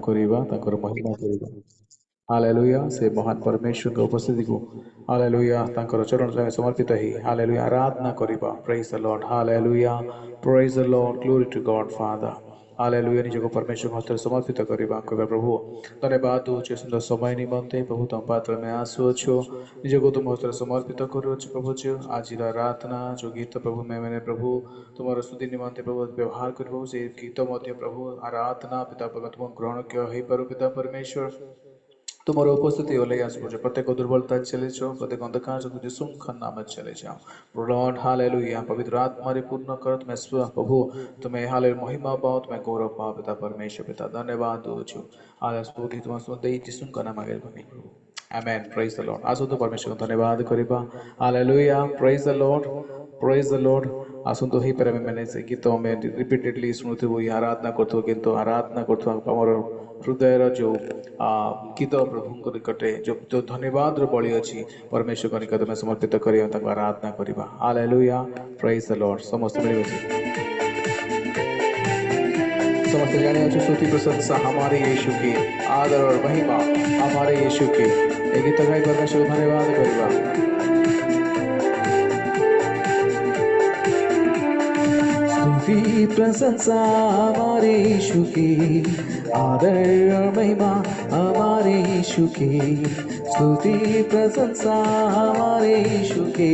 କରିବା ତାଙ୍କର ମହିମା କରିବା। ହାଲେଲୁୟା ସେ ମହାନ ପରମେଶ୍ୱରଙ୍କ ଉପସ୍ଥିତିକୁ ହାଲେଲୁୟା ତାଙ୍କର ଚରଣ ଯାଏ ସମର୍ପିତ ହେଇ ହାଲେଲୁୟା ଆରାଧନା କରିବା। ପ୍ରେଜ୍ ଦ ଲର୍ଡ ହାଲେଲୁୟା ପ୍ରେଜ୍ ଦ ଲର୍ଡ ଗ୍ଲୋରି ଟୁ ଗଡ୍ ଫାଦର ହାଲେଲୁୟା ନିଜକୁ ପରମେଶ୍ୱରଙ୍କ ହସ୍ତରେ ସମର୍ପିତ କରିବା କହିବା ପ୍ରଭୁ ଧନ୍ୟବାଦ ଦେଉଛୁ ସୁନ୍ଦର ସମୟ ନିମନ୍ତେ ପ୍ରଭୁ ତମ ପାତ୍ରରେ ଆମେ ଆସୁଅଛୁ ନିଜକୁ ତୁମ ହସ୍ତରେ ସମର୍ପିତ କରୁଅଛୁ ପ୍ରଭୁ ଆଜିର ଆରାଧନା ଯେଉଁ ଗୀତ ପ୍ରଭୁ ଆମେ ପ୍ରଭୁ ତୁମର ସ୍ତୁତି ନିମନ୍ତେ ପ୍ରଭୁ ବ୍ୟବହାର କରିବୁ ସେ ଗୀତ ମଧ୍ୟ ପ୍ରଭୁ ଆରାଧନା ପିତା ତୁମ ଗ୍ରହଣ ହେଇପାରୁ ପିତା ପରମେଶ୍ୱର तुम्हारे उपस्थिति हो ले आसुचे प्रत्येक दुर्बलता चले जाओ प्रत्येक अंधकार जो तुझे सुखन नाम चले जाओ लॉर्ड हालेलुया पवित्र आत्मा रे पूर्ण कर तुम्हें स्व प्रभु तुम्हें हाले महिमा पाओ तुम्हें गौरव पाओ पिता परमेश्वर पिता धन्यवाद दो छु हाले स्तुति तुम सुनते ही जिसुन का नाम आगे बनी आमेन प्रेज द लॉर्ड आसो तो परमेश्वर को धन्यवाद करिबा हालेलुया प्रेज द लॉर्ड आसो तो ही पर मैंने से गीतों में रिपीटेडली सुनते हुए आराधना करते हो किंतु आराधना करते हो हमर हृदयर जो गीत प्रभु निकटे जो धन्यवाद बलि अच्छी परमेश्वर को निकट में समर्पित कर आराधना करवा हालेलुया प्रेज द लॉर्ड समस्त मिल समस्त जाने अच्छे स्तुति प्रशंसा हमारे यीशु की आदर और महिमा हमारे यीशु की एक गीत गाई परमेश्वर को धन्यवाद करवा स्तुति प्रशंसा हमारे यीशु की आदर और महिमा हमारे यीशु की स्तुति प्रशंसा हमारे यीशु की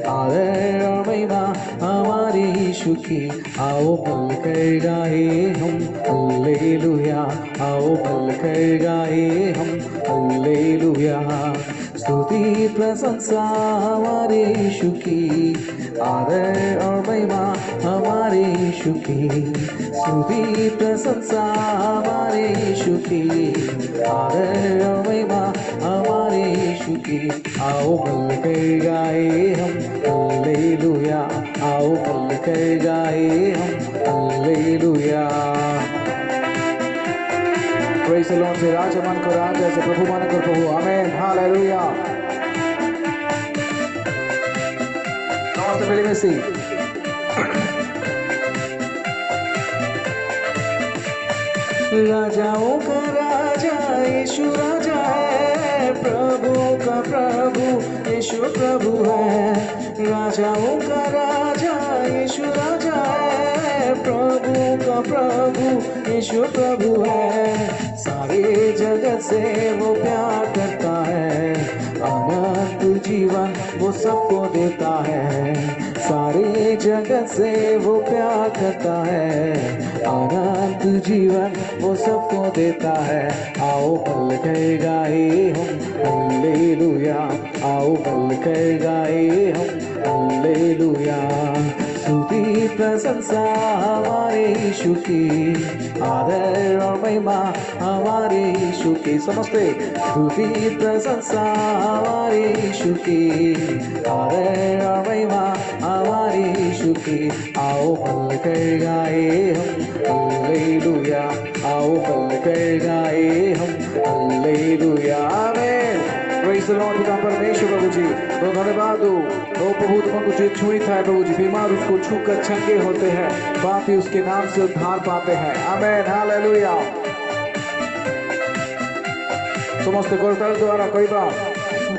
आदर और महिमा हमारे यीशु की आओ मिलकर गाए हम हालेलुया आओ मिलकर गाए हम हालेलुया स्तुति प्रशंसा हमारे यीशु की आदर और महिमा हमारे यीशु की स्तुति प्रशंसा हमारे यीशु की आदर और महिमा हमारे यीशु की आओ मिलकर गाए हम हालेलुया आओ मिलकर गाए हम हालेलुया प्रेज़ द लॉर्ड से राजा मान को राजा से प्रभु मान को प्रभु आमेन हालेलुया नमस्ते मिली मसी राजाओं का राजा यीशु राजा है प्रभु का प्रभु यीशु प्रभु है राजाओं का राजा यीशु राजा है प्रभु का प्रभु यीशु प्रभु है सारे जगत से वो प्यार करता है अनंत जीवन वो सबको देता है सारे जगत से वो प्यार करता है अनंत जीवन वो सबको देता है आओ मिलकर गाए हम हालेलुया आओ मिलकर गाए हम हालेलुया स्तुति प्रशंसा हमारे यीशु की आदर और महिमा हमारे यीशु की समझते स्तुति प्रशंसा हमारे यीशु की आदर और महिमा हमारे यीशु की आओ मिलकर गाए हम हालेलुया आओ मिलकर गाए हम हालेलुया आमीन प्रेज़ द लॉर्ड पिता परमेश्वर प्रभु जी तो धन्यवाद दो प्रभु तुमको जो छुई था प्रभु जी बीमार उसको छूकर चंगे होते हैं पापी उसके नाम से उद्धार पाते हैं आमीन हालेलुया समस्त करताल द्वारा कहबा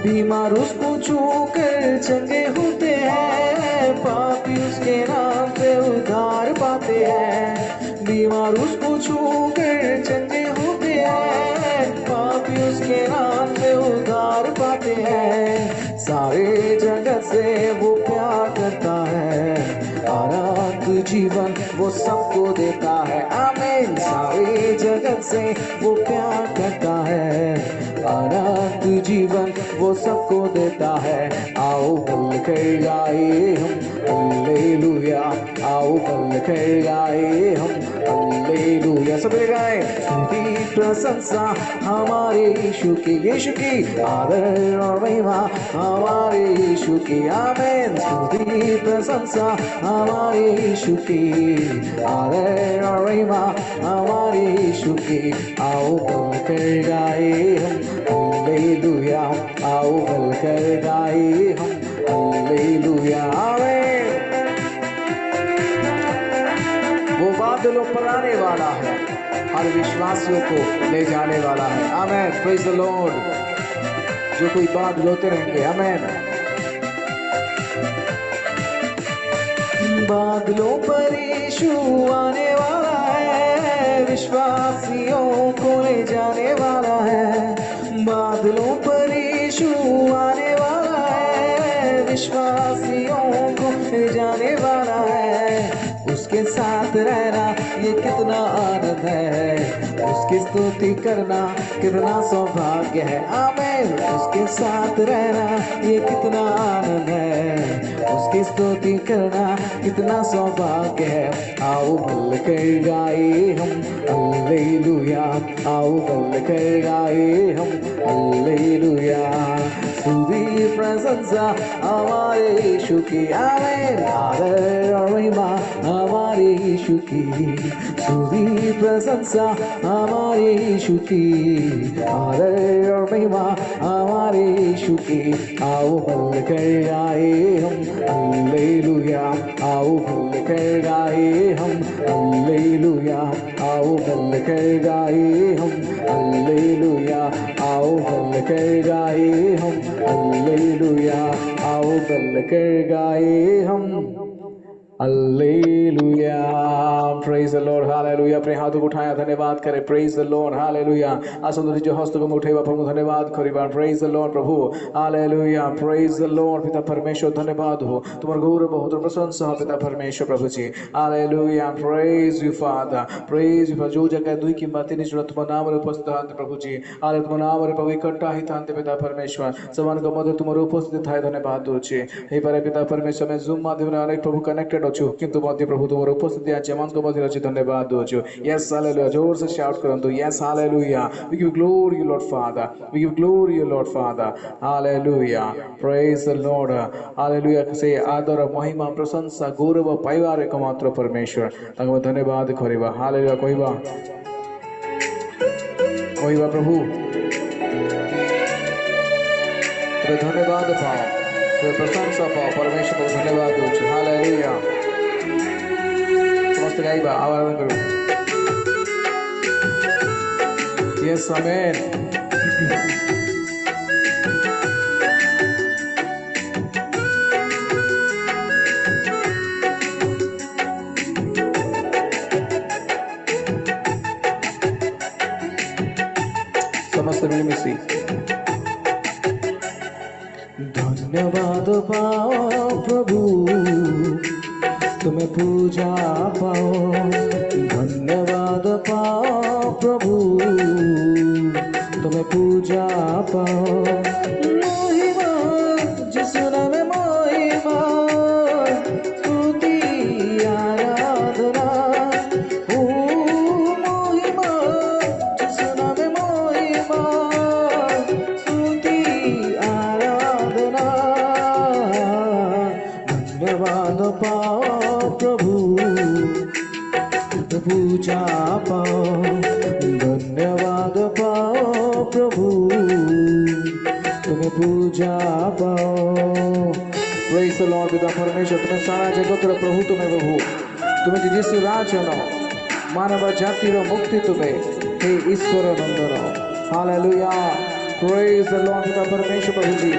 बीमार उसको छूकर चंगे होते हैं पापी उसके नाम से उद्धार पाते हैं बीमार उसको छूकर चंगे होते हैं पापी उसके नाम से उद्धार पाते हैं सारे जगत से वो प्यार करता है अनंत जीवन वो सबको देता है आमीन सारे जगत से वो प्यार करता है अनंत जीवन वो सबको देता है आओ मिलकर गाए हम हालेलुया आओ मिलकर गाए हम हालेलुया सब गाए स्तुति प्रशंसा हमारे यीशु की आदर और महिमा हमारे यीशु की आमीन स्तुति प्रशंसा हमारे यीशु की आदर और महिमा हमारे यीशु की आओ मिलकर गाए हम हालेलुया आओ मिलकर गाए हम हालेलुया आमीन वो बादलों पर आने वाला है हमारे विश्वासियों को ले जाने वाला है। आमेन, प्रेज द लॉर्ड। जो कोई बात होते रहेंगे, आमेन। बादलों पर यीशु आने वाला है, विश्वासियों को ले जाने वाला है। बादलों पर यीशु आने वाला है, विश्वासियों को ले जाने वाला है। उसके साथ रहना ये कितना आनंद है, उसकी स्तुति करना कितना सौभाग्य है। आमीन। उसके साथ रहना ये कितना आनंद है, उसकी स्तुति करना कितना सौभाग्य है। आओ मिलकर गाए हम हालेलुया, आओ मिलकर गाए हम हालेलुया। स्तुति प्रशंसा हमारे यीशु की, आमीन। आदर और महिमा हमारे यीशु की, स्तुति प्रशंसा हमारे यीशु की, आदर और महिमा हमारे यीशु की। आओ मिलकर गाए हम हालेलुया, आओ मिलकर गाए हम हालेलुया, आओ मिलकर गाए हम हालेलुया, आओ मिलकर गाए हम हालेलुया, आओ मिलकर गाए हम hallelujah. Praise the Lord, hallelujah. अपने हाथों को उठाया, धन्यवाद करें। Praise the Lord, hallelujah. आसुंदर जो हस्तों को उठाइबा प्रभु धन्यवाद करिबा। प्रेज द लॉर्ड प्रभु, हालेलुया। Praise the Lord. पिता परमेश्वर धन्यवाद हो, तुम्हारा गौरव बहुत प्रशंसा हो पिता परमेश्वर प्रभु जी, hallelujah. Praise you Father, praise you. जो जगह दुई की बातें नहीं सुना तुम्हारे नाम रे उपस्थित हाथ प्रभु जी, हाले तुम्हारे नाम रे प्रभु इकट्ठा ही थांते पिता परमेश्वर समान का मध्य तुम्हारे उपस्थित थाए धन्यवाद दोचे। हे पारे पिता परमेश्वर में जूम माध्यम अनेक प्रभु कनेक्टेड अछु, किंतु मध्य प्रभु तुम्हारे उपस्थिति आज मन को मध्य रची धन्यवाद दोचो। Yes hallelujah. जोर से शाउट करंतु yes hallelujah. We give glory Lord Father, we give glory Lord Father, hallelujah. Praise the Lord, hallelujah. से आदर महिमा प्रशंसा गौरव पाइबार एकमात्र परमेश्वर ताके धन्यवाद करिबा। हालेलुया। कहबा कहबा प्रभु तो धन्यवाद पाओ, तो प्रशंसा पाओ, परमेश्वर को धन्यवाद दोचो। हालेलुया। समस्त गाइबा आवाज करो। Yes amen. समस्त मिलमिशी धन्यवाद पाओ प्रभु, तुम्हें पूजा पाओ। धन्यवाद पाओ प्रभु, तुम्हें पूजा पाओ। महिमा जिसु नाम में महिमा, स्तुति आराधना। ओ महिमा जिसु नाम में महिमा, स्तुति आराधना। धन्यवाद पाओ प्रभु, पूजा पाओ। धन्यवाद पाओ प्रभु, तुम्हें पूजा पाओ। Praise the Lord. पिता परमेश्वर तुम्हें सारा जगत रो प्रभु, तुम्हें प्रभु तुम्हें जिस राजन मानव जाति रो मुक्ति तुम्हें, हे ईश्वर नंदन। हालेलुया। Praise the Lord. पिता परमेश्वर प्रभु जी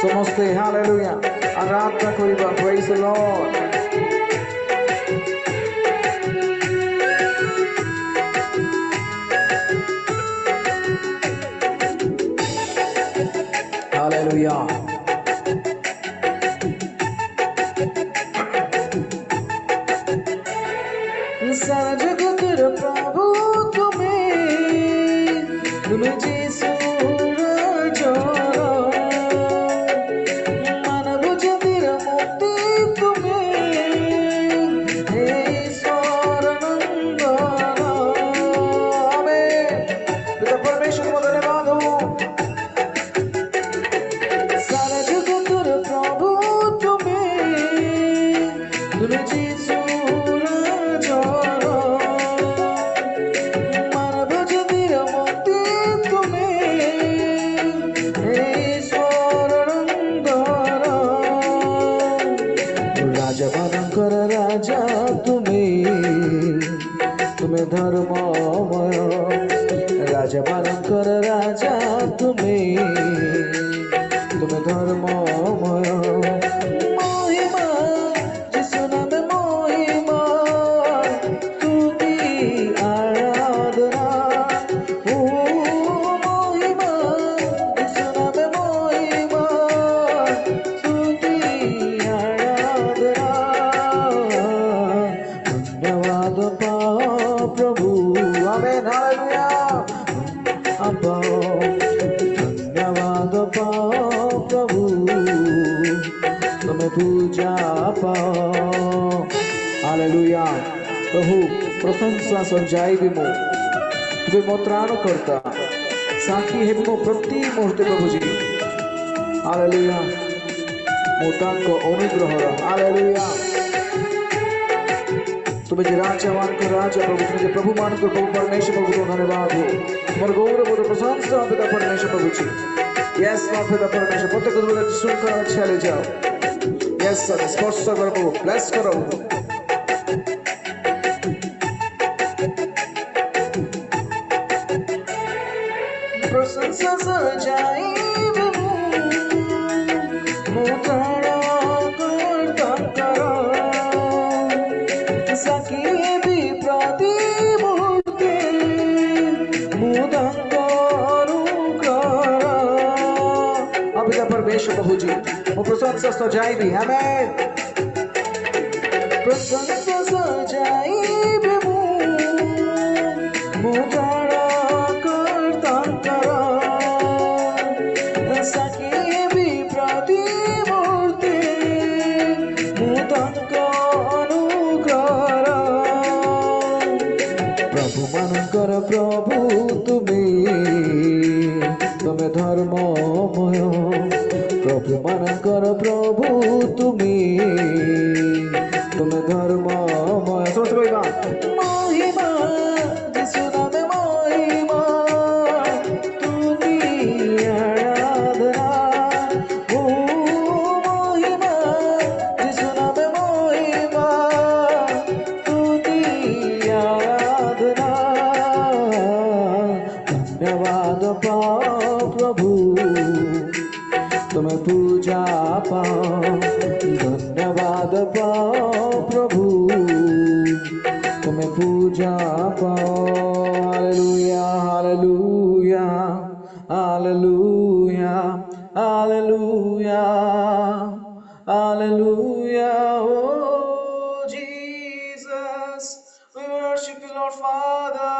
समस्ते हालेलुया आराधना करिबा। Praise the Lord. हालेलुया। सारा जगत रो प्रभु तुम्हें, तुम्हें यीशु राजा। मानव जाति रो मुक्ति तुम्हें, हे ईश्वर नंदन। आमीन। पिता परमेश्वर को धन्यवाद हो। सारा जगत रो प्रभु तुम्हें, तुम्हें यीशु मानव जाति रो मुक्ति तुम्हें, রাজা মানঙ্কর রাজা তুমি তুমি ধর্মময় মহিমা যিশু নামে মহিমা তুমি আরাধনা ও মহিমা যিশু নামে মহিমা তুমি আরাধনা ধন্যবাদ পাও প্রভু আমেন হালেলুয়া পাও ধন্যবাদ পাও প্রভু तुम्हें पूजा पाओ हालेलुया प्रभु प्रशंसा सजाई मो तुम्हें मो त्राण करता साखी है मो प्रति मुहूर्ते प्रभु जी हालेलुया मो तांको अनुग्रह हालेलुया तुम्हें जे राजा मान कर राजा प्रभु तुम्हें जे प्रभु मान कर प्रभु परमेश्वर प्रभु को धन्यवाद हो तुम्हारे गौरव और प्रशंसा पिता परमेश्वर प्रभु जी यस पिता परमेश्वर प्रत्येक दिन सुनकर अच्छा ले जाओ यस सर स्पर्श करो ब्लेस करो प्रशंसा सजाई मुद्रा करता करो सखी भी प्रतिमूर्ति मुदंगरू करो अभी परमेश्वर प्रभु जी वो प्रशंसा सजाई भी आमेन प्रशंसा सजाई भी मुद्रा करता करो सखी भी प्रतिमूर्ति मुदंगरू करो प्रभु मानकर प्रभु तुम्हें धर्ममय प्रभु मानकर प्रभु तुम्हें धर्ममय समझते भाई महिमा যিশু নামে महिमा তুমি আরাধনা ও महिमा যিশু নামে महिमा তুমি আরাধনা धन्यवाद पाओ प्रभु तुम्हें पूजा पाओ धन्यवाद पाओ प्रभु तुम्हें पूजा पाओ hallelujah hallelujah hallelujah hallelujah hallelujah oh Jesus we worship you Lord Father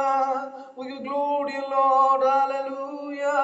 we give glory Lord hallelujah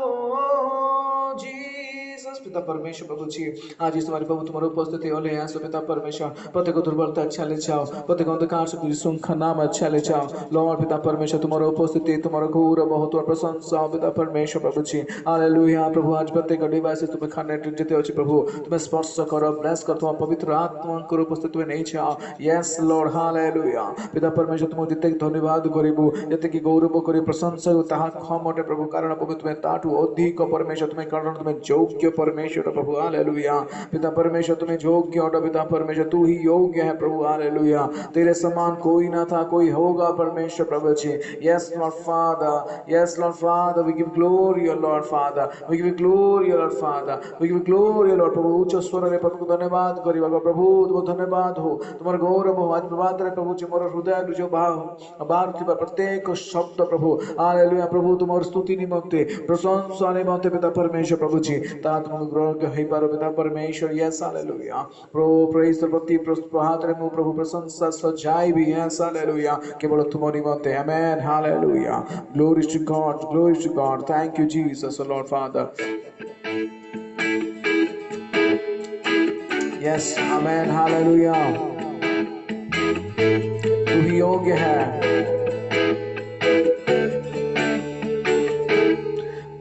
oh Jesus पिता परमेश्वर प्रभु जी आज इस तुम्हारे प्रभु तुम्हारे उपस्थिति हो ले आसो पिता परमेश्वर प्रत्येक दुर्बलता अच्छा ले जाओ प्रत्येक अंधकार से तुझे सुख नाम अच्छा ले जाओ लॉर्ड पिता परमेश्वर तुम्हारे उपस्थिति तुम्हारा घोर बहुत प्रशंसा पिता परमेश्वर प्रभु जी हालेलुया प्रभु आज प्रत्येक डिवाइस तुम्हें खाने जेते अच्छे प्रभु तुम्हें स्पर्श करो ब्लेस कर तुम पवित्र आत्मा को उपस्थित में नहीं जाओ यस लॉर्ड हालेलुया पिता परमेश्वर तुम जिते धन्यवाद करू जिते कि गौरव कर प्रशंसा ताहा क्षमटे प्रभु कारण प्रभु तुम्हें ताठू अधिक परमेश्वर तुम्हें कारण तुम्हें योग्य परमेश्वर प्रभु हालेलुया पिता परमेश्वर तुम्हें योग्य हो पिता परमेश्वर तू ही योग्य है प्रभु हालेलुया तेरे समान कोई ना था कोई होगा परमेश्वर प्रभु जी yes Lord Father we give glory Lord Father we give glory Lord Father we give glory Lord प्रभु उच्च स्वर रे प्रभु को धन्यवाद करिबा प्रभु तुम धन्यवाद हो तुम्हारे गौरव हो आज प्रभात रे प्रभु जी मोर हृदय जो बाहर थिबा प्रत्येक शब्द प्रभु हालेलुया प्रभु तुमर स्तुति निमंते प्रशंसा निमंते पिता परमेश्वर प्रभु जी ता तुम ग्रहण हे पारो पिता परमेश्वर यस हालेलुया प्रभु प्रेज प्रति प्रभात रे मो प्रभु प्रशंसा सजाई भी यस हालेलुया केवल तुम निमंते amen hallelujah glory to God thank you Jesus Lord Father yes amen hallelujah तू ही योग्य है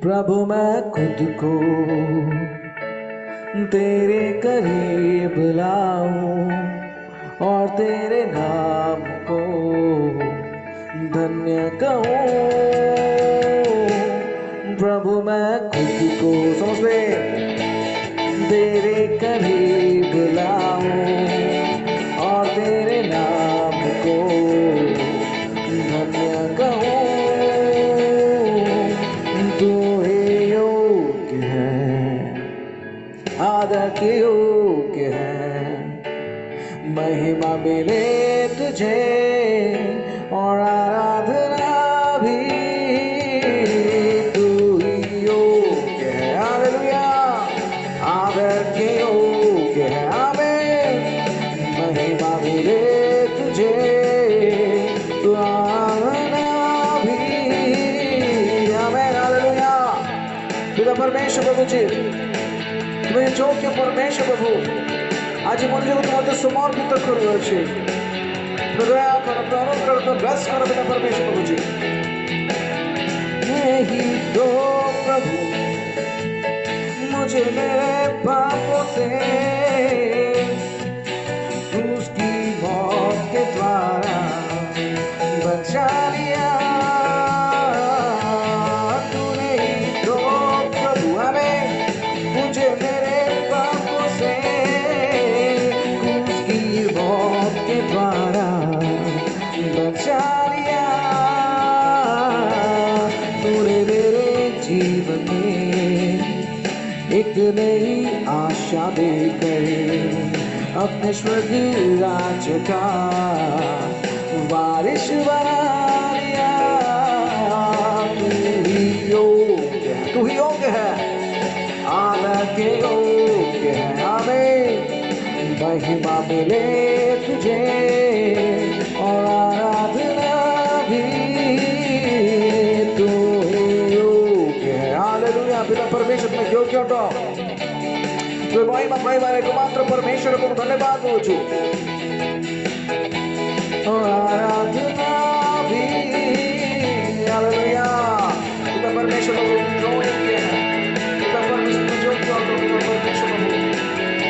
प्रभु मैं खुद को तेरे करीब लाऊं और तेरे नाम को धन्य कहूं प्रभु मैं खुद को समझते तेरे करीब लाऊं और तेरे नाम को धन्य परमेश्वर प्रभु जी तुम्हें योग्य परमेश्वर प्रभु आज मनुष्य को तुम्हारे समर्पित करुଅଛି दया कर अनुग्रह कर ब्लेस कर पिता परमेश्वर प्रभु जी नहीं तो प्रभु मुझे मेरे पापों से उसकी मौत के द्वारा बचा लिया तूने ही तो प्रभु हमें मुझे मेरे पापों से उसकी मौत के द्वारा बचा लिया तूने मेरे जीवन में एक नई आशा देकर अपने स्वर्ग राज्य का वारिस बना लिया तू ही योग्य है आदर के योग्य है हमें महिमा मिले तुझे और आराधना भी तू ही योग्य है हालेलुया पिता परमेश्वर में योग्य हो तो महिमा को मात्र परमेश्वर को धन्यवाद दो और आराधना भी हालेलुया पिता परमेश्वर को योग्य है पिता परमेश्वर योग्य हो तो पिता परमेश्वर को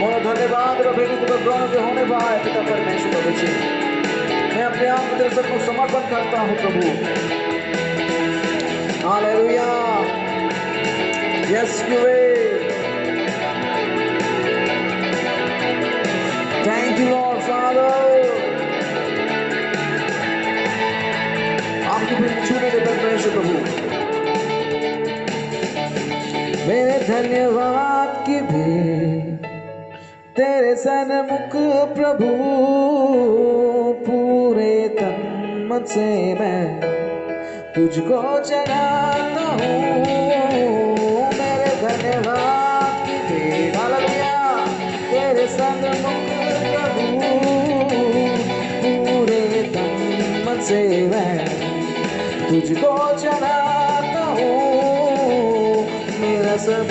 मोर धन्यवाद रखेगी तो ग्रहण जो होने पाए पिता परमेश्वर प्रभु जी मैं अपने आप को तेरे सबको समर्पण करता हूँ प्रभु hallelujah yes Thank you, Lord Father. आपकी भी छूने दे परमेश्वर प्रभु मेरे धन्यवाद की भी तेरे सन्मुख प्रभु पूरे तन मन से मैं तुझको चढ़ाता हूँ मेरे धन्यवाद की भी हालेलुया तेरे सन्मुख पूरे तन मन से मैं तुझको चढ़ाता हूँ मेरा सब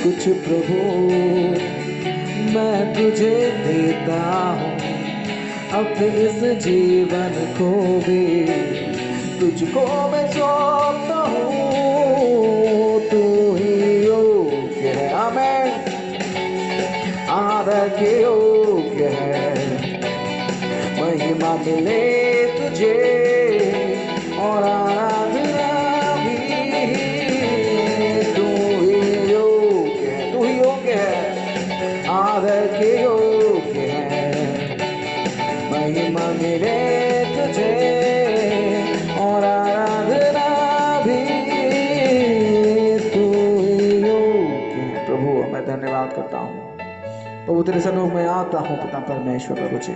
कुछ प्रभु मैं तुझे देता हूँ अपने इस जीवन को भी तुझको मैं सौंपता हूँ तू ही योग्य है आमीन आदर के योग्य है महिमा मिले तुझे और आराधना भी तू ही योग्य है आदर के योग्य है महिमा मिले तुझे और आराधना भी तू ही योग्य है प्रभु मैं धन्यवाद करता हूँ प्रभु तेरे सन्मुख में आता हूँ पिता परमेश्वर प्रभु जी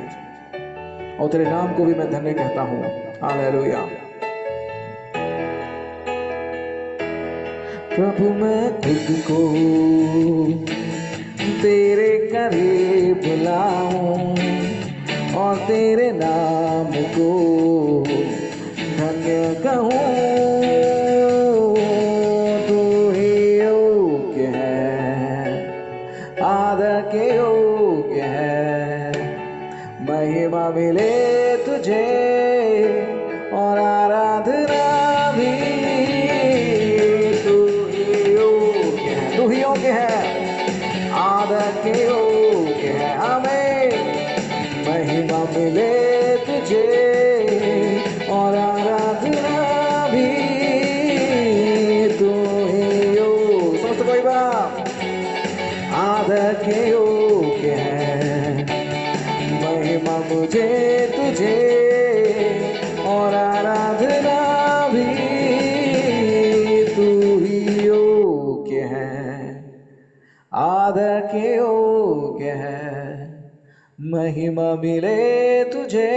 और तेरे नाम को भी मैं धन्य कहता हूँ हालेलुया प्रभु मैं खुद को तेरे करीब लाऊं और तेरे नाम को धन्य कहूँ तू ही योग्य है आदर के योग्य है महिमा मिले तुझे और आराधना भी तू ही योग्य है आदर के योग्य है हमें महिमा मिले तुझे और आराधना भी तू ही योग्य समझते कोई बात आदर के योग्य है महिमा मुझे तुझे और आराधना भी तू ही योग्य है आदर के योग्य है महिमा मिले तुझे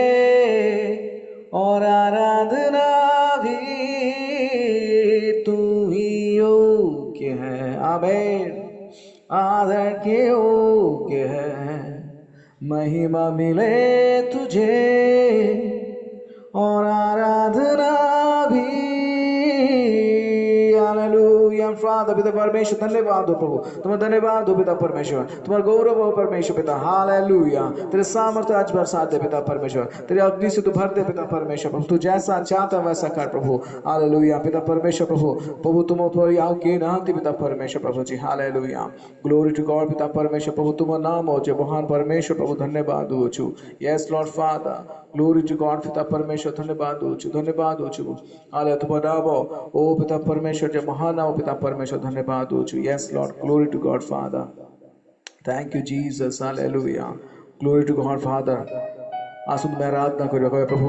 और आराधना भी तू ही योग्य है आमीन आदर के योग्य है महिमा मिले तुझे और आराधना भी हालेलुया and Father, पिता परमेश्वर धन्यवाद हो प्रभु, तुम्हारा धन्यवाद हो पिता परमेश्वर, तुम्हारा गौरव हो परमेश्वर पिता, हालेलुया। तेरे सामर्थ्य आज बरसात दे पिता परमेश्वर, तेरे अग्नि से तू भर दे पिता परमेश्वर प्रभु, तू जैसा चाहता वैसा कर प्रभु, हालेलुया पिता परमेश्वर प्रभु, प्रभु तुम पर आओ के नाती पिता परमेश्वर प्रभु जी, हालेलुया। ग्लोरी टू गॉड पिता परमेश्वर प्रभु, तुम्हारा नाम हो जो महान परमेश्वर प्रभु, धन्यवाद हो छु। Yes Lord Father, glory to God पिता परमेश्वर, धन्यवाद हो छु, धन्यवाद हो छु। हाले तुम्हारा नाम हो ओ पिता परमेश्वर जो महान नाम पिता परमेश्वर, धन्यवाद हो छु। Yes Lord, glory to God Father, thank you Jesus, hallelujah. Glory to God Father, आसुन मैं आराधना करियो प्रभु,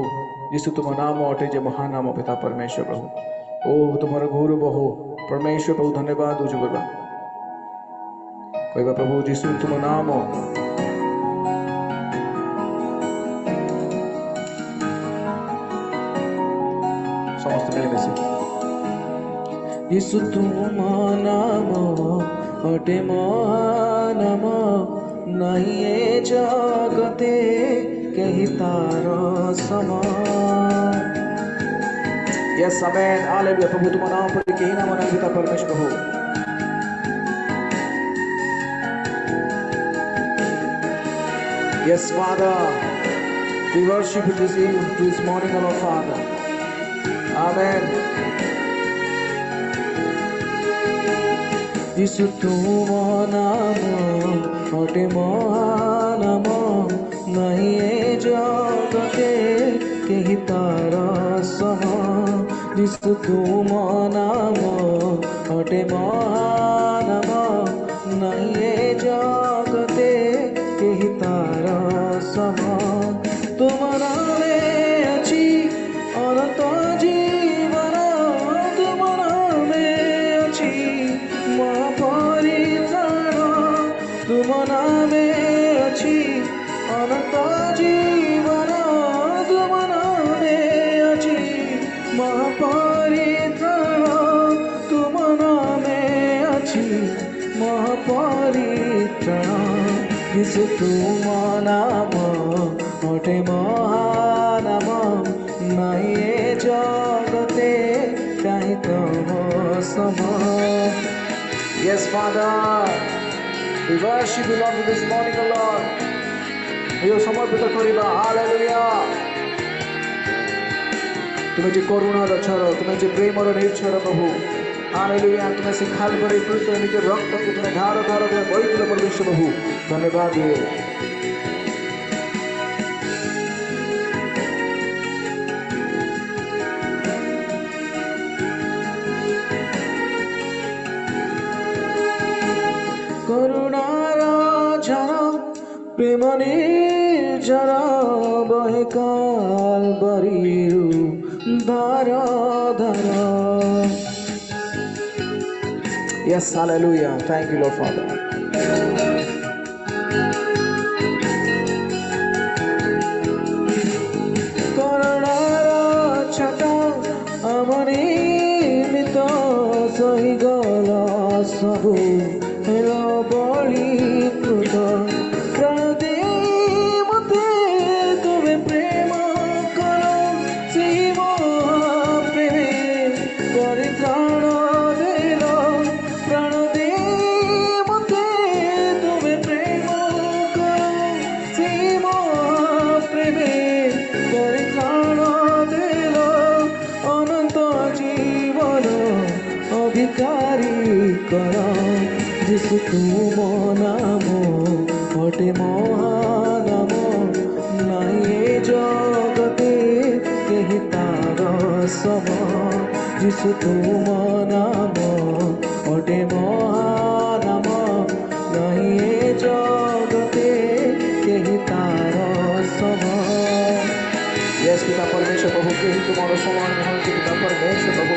यीशु तुम नाम अटे जे महान नाम पिता परमेश्वर प्रभु, ओ तुम्हारा गौरव हो परमेश्वर प्रभु, धन्यवाद हो छु कहबा प्रभु यीशु तुम नाम समस्त मिले मिसे यीशु तुम नाम अटे नाम नहीं ए जगते कहीं तार समान। Yes amen, hallelujah. प्रभु तुम नाम पर कहीं नाम नहीं पिता परमेश्वर प्रभु। Yes, Father, we worship you this morning, Lord Father. Amen. यीशु तुम नाम अटे नाम नहीं ए जगते कहीं तार समान। यीशु तुम नाम अटे नाम नहीं ए जगते कहीं तार समान। तुम नामे अच्छी अनंत जीवन, तुम नामे अच्छी महापरित्राण, तुम नामे अच्छी अनंत जीवन, तुम नामे अच्छी महापरित्राण, तुम नामे अच्छी महापरित्राण। यीशु तुम नाम अटे महानाम नहीं ए जगते कहीं तुम समान। Yes, Father, we worship you, Lord, this morning, O Lord. यो समर्पित करिबा, हालेलुया। तुम्हें जे करुणा रक्षर, तुम्हें जे प्रेम और निर्छर प्रभु, हालेलुया। तुम्हें से खाल करे पवित्र निज रक्त को तुम्हें धार धार तुम्हें पवित्र परमेश्वर प्रभु, धन्यवाद दिए। करुणारा झरा प्रेम निर्झरा बहे कालबरीरु धारा धारा। Yes, hallelujah. Thank you, Lord Father. करुणारा छटा अमरी मित सही गला सबु हेलो बड़ी कृत प्रदे मते तुम्हें प्रेम करो शिव प्रेम परित्राण देलो प्राण दे मते तुम्हें प्रेम करो शिव प्रेम परित्राण देलो अनंत जीवन अधिकारी करो। यीशु तुम नाम अटे महानाम नहीं ए जगते कहीं तार समान। यीशु तुम नाम अटे महानाम नहीं ए जगते कहीं तार समान। यस पिता परमेश्वर प्रभु, कहीं तुम्हारा समान नहीं पिता परमेश्वर प्रभु,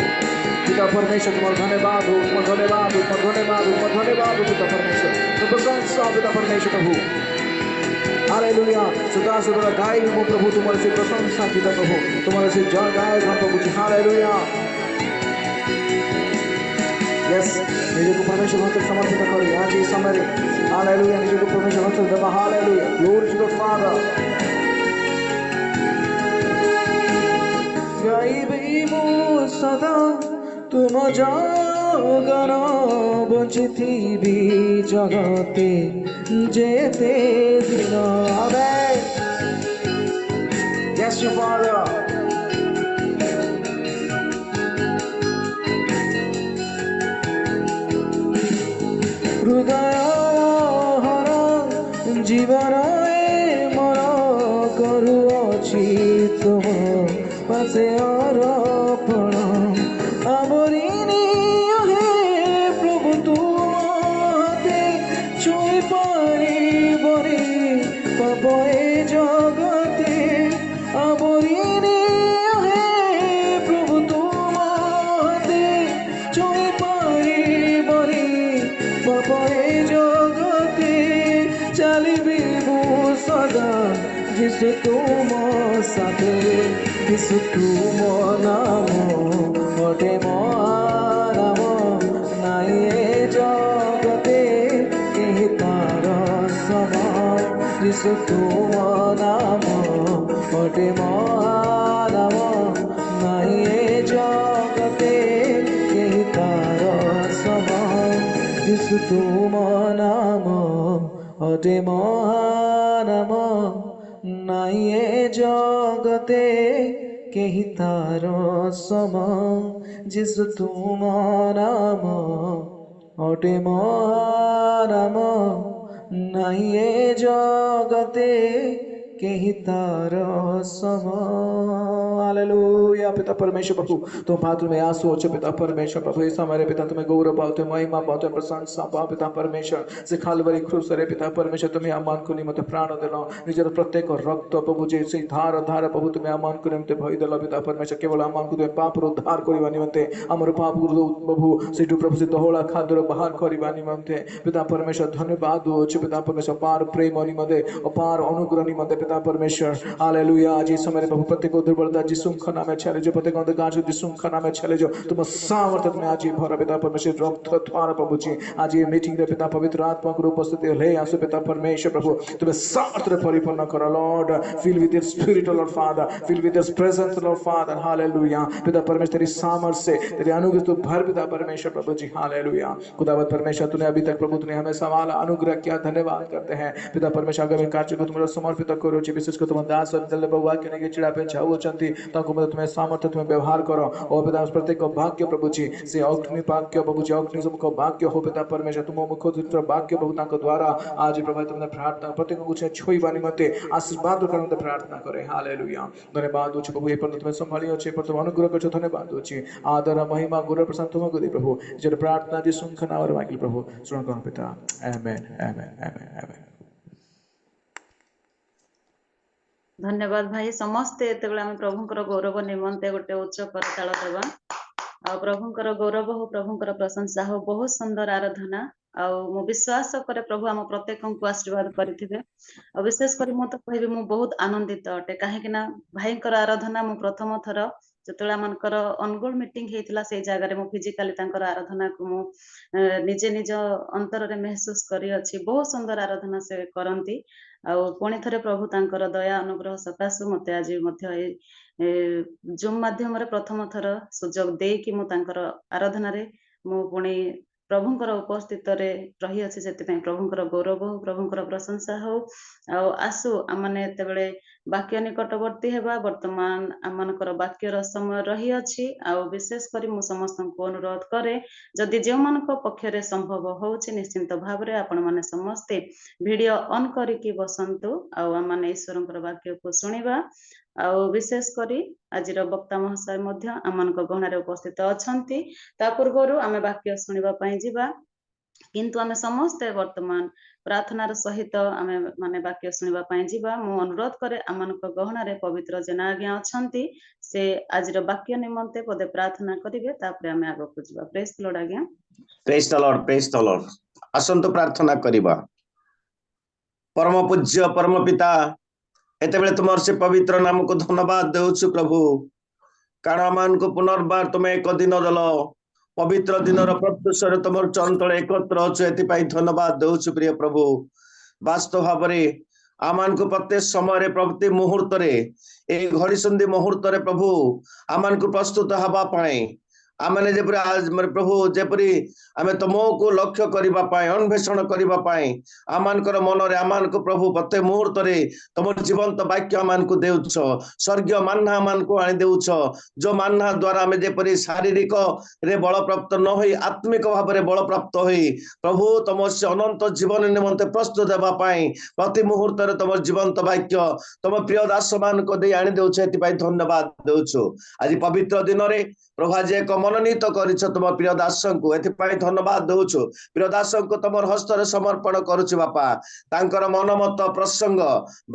पिता परमेश्वर तुम्हारा धन्यवाद हो, तुम्हारा धन्यवाद हो, तुम्हारा धन्यवाद हो, तुम्हारा धन्यवाद हो पिता परमेश्वर, तो प्रशंसा पिता परमेश्वर प्रभु, हालेलुया। सुधा सुधा गाय हो प्रभु, तुम्हारे से प्रशंसा पिता प्रभु, तुम्हारे से जय गाय हम प्रभु जी, हालेलुया। यस, निजे को परमेश्वर भक्त समर्पित करो आज इस समय, हालेलुया। निजे को परमेश्वर भक्त देवा, hallelujah. Glory to the Father. गाइबे मो सदा तुम जान গান বঞ্চিথিবি জগতে যেতে দিন। Amen. Yes, your Father. হৃদয় হর জীবন মর করুଅছি তুম পাশে অর্পণ। আমরি নিয় হে প্রভু তুম হাতে ছুঁই পারিবনি পাপ এ জগতে। আমরি নিয় হে প্রভু তুম হাতে ছুঁই পারিবনি পাপ এ জগতে। চালিবি মু সদা যিশু তুম সাথে। যিশু তুম নাম অটে মহানাম। নাই এ জগতে কেহি তার সমান। যিশু তুম নাম অটে মহানাম। নাই এ জগতে কেহি তার সমান। যিশু তুম নাম অটে মহানাম। নাই এ জগতে কেহি তার সমান। যিশু তুম নাম অটে মহানাম। নাই এ জগতে কেহি तार समान। हालेलुया। पिता परमेश्वर प्रभु तुम पात्र में आंसू हो पिता परमेश्वर प्रभु इस हमारे पिता तुम्हें गौरव पाओ महिमा पाओ प्रशंसा पाओ पिता परमेश्वर से खालवरी क्रूस रे पिता परमेश्वर तुम्हें आमान को निमित्त प्राण देल निजर प्रत्येक रक्त प्रभु जे से धार धार प्रभु तुम्हें आमान को निमित्त भय देल पिता परमेश्वर केवल आमान को तुम्हें पाप उद्धार करवा निमित्त आमर पाप प्रभु सेठू प्रभु से तहोला खाद्य बाहर करवा निमित्त पिता परमेश्वर धन्यवाद हो पिता परमेश्वर अपार प्रेम निमित्त अपार अनुग्रह निमित्त पिता परमेश्वर। हालेलुया। आज इस समय प्रभु प्रत्येक दुर्बलता जिसु खाना में चले जो प्रत्येक अंधकार जिसु खाना में चले जो तुम सामर्थ्य में आज भरा पिता परमेश्वर रक्त द्वारा प्रभु जी आज ये मीटिंग रे पिता पवित्र आत्मा को उपस्थिति ले आसो पिता परमेश्वर प्रभु तुम्हें सामर्थ्य परिपूर्ण करो Lord. Fill with your spirit Lord Father. Fill with your presence Lord Father. Hallelujah. पिता परमेश्वर तेरी सामर्थ्य से तेरे अनुग्रह तो भर पिता परमेश्वर प्रभु जी। हालेलुया। खुदावंद परमेश्वर तूने अभी तक प्रभु तूने हमें सवाल अनुग्रह किया धन्यवाद करते हैं पिता परमेश्वर। आगामी कार्य को तुम्हारा समर्पित करो विशेष कर तुम दास वाक्य नहीं चिड़ा पे जाऊँगी तुम्हें सामर्थ्य तुम्हें व्यवहार करो और पिता प्रत्येक भाग्य प्रभु जी से अग्नि वाक्य प्रभु जी अग्नि मुख वाक्य हो पिता परमेश्वर तुम मुख वाक्य प्रभु द्वारा आज प्रभु तुमने प्रार्थना प्रत्येक कुछ छुईवा निमंते आशीर्वाद करते प्रार्थना करे। हालेलुया। धन्यवाद हो प्रभु ये तुम्हें संभाली अच्छे पर तुम अनुग्रह कर धन्यवाद हो आदर महिमा गौरव प्रसाद तुमको दे प्रभु जो प्रार्थना जी सुखना और मांगिल प्रभु श्रवण करो पिता। आमेन आमेन आमेन आमेन। धन्यवाद भाई समस्ते एतबेले आम प्रभुंकर गौरव निमंते गोटे उच्च करताल देवा आ प्रभुंकर गौरव हो प्रभुंकर प्रशंसा हो बहुत सुंदर आराधना आ मु विश्वास करे प्रभु आम प्रत्येक को आशीर्वाद करिथिबे आ विशेष करी मु तो कहबी मु बहुत आनंदित अटे काहेकि ना भाईंकर आराधना मु प्रथम थर जतले आमनकर अनुगुल मीटिंग हेतिला से जगह रे मु फिजिकली तांकर आराधना को मु निजे निज अंतर रे महसूस करी अछि बहुत सुंदर आराधना से करंती आ पुणी थरे प्रभु तांकर दया अनुग्रह सकाशु मते आज जूम माध्यम रे प्रथम थर सुजोग दे कि मु तांकर आराधना रे मु पुणी प्रभुंकर उपस्थित रे रही अछि सेति प्रभुंकर गौरव हो प्रभुंकर प्रशंसा हो आसु आमने एतेबेले वाक्य निकटवर्ती हेबा वर्तमान आमनकर वाक्यर समय रही अछि आ विशेष करी मु समस्त को अनुरोध करे जदि जे मानक पक्षरे संभव होछि निश्चिंत भाव रे आपण माने समस्ते वीडियो ऑन करिकि बसंतु आ माने ईश्वरंकर वाक्य को सुनिबा आ विशेष करी आजिर वक्ता महाशय मध्य आमनक गहनारे उपस्थित अछंती ता पूर्वरु आमे वाक्य सुनिबा पई जिबा किंतु आमे समस्ते वर्तमान प्रार्थनार सहित आमे माने वाक्य सुनिबा पई जिबा मु अनुरोध करे आमनक गहनारे पवित्र जना आज्ञा अछंती से आजिर वाक्य निमंते पदे प्रार्थना करिवे तापरे आमे आगो को जिबा। प्रेज द लॉर्ड आज्ञा। Praise the Lord praise the Lord. असंत प्रार्थना करिबा। परम पूज्य परम पिता एते बेले तुमर से पवित्र नाम को धन्यवाद देउछु प्रभु कारण मान को पुनर्बार तुम एक दिन दल पवित्र दिन प्रत्युषर तुम चरण तले एकत्र अच्छे एथि धन्यवाद देउछु प्रिय प्रभु। वास्तव भाव में आमान को प्रत्येक समय प्रति मुहूर्त रे घड़ी संधि मुहूर्त रे प्रभु आमान को प्रस्तुत हवा पाए आमने जेपरि आज प्रभु जेपरि आमे तुमको लक्ष्य करबा पाए अन्वेषण करबा पाए आमानकर मन रे आमानको प्रभु प्रत्येक मुहूर्त रे तुम जीवंत वाक्य आमानको देउछ स्वर्गीय मान्ना आमानको आनि देउछ जो मान्ना द्वारा आमे जेपरि शारीरिक रे बल प्राप्त न होई आत्मिक भाव रे बल प्राप्त होई प्रभु तुम से अनंत जीवन निमंते प्रस्तुत देबा पाए प्रति मुहूर्त रे तुम जीवंत वाक्य तुम प्रिय दास मानको दे आनि देउछ एति पाई धन्यवाद देउछ आज पवित्र दिन रे प्रभु आज एक मनोनीत करिछ तुम प्रिय दास को एति पाई धन्यवाद देउछु प्रिय दास को तुमर हस्त रे समर्पण करूछु बापा तांकर मनमत प्रसंग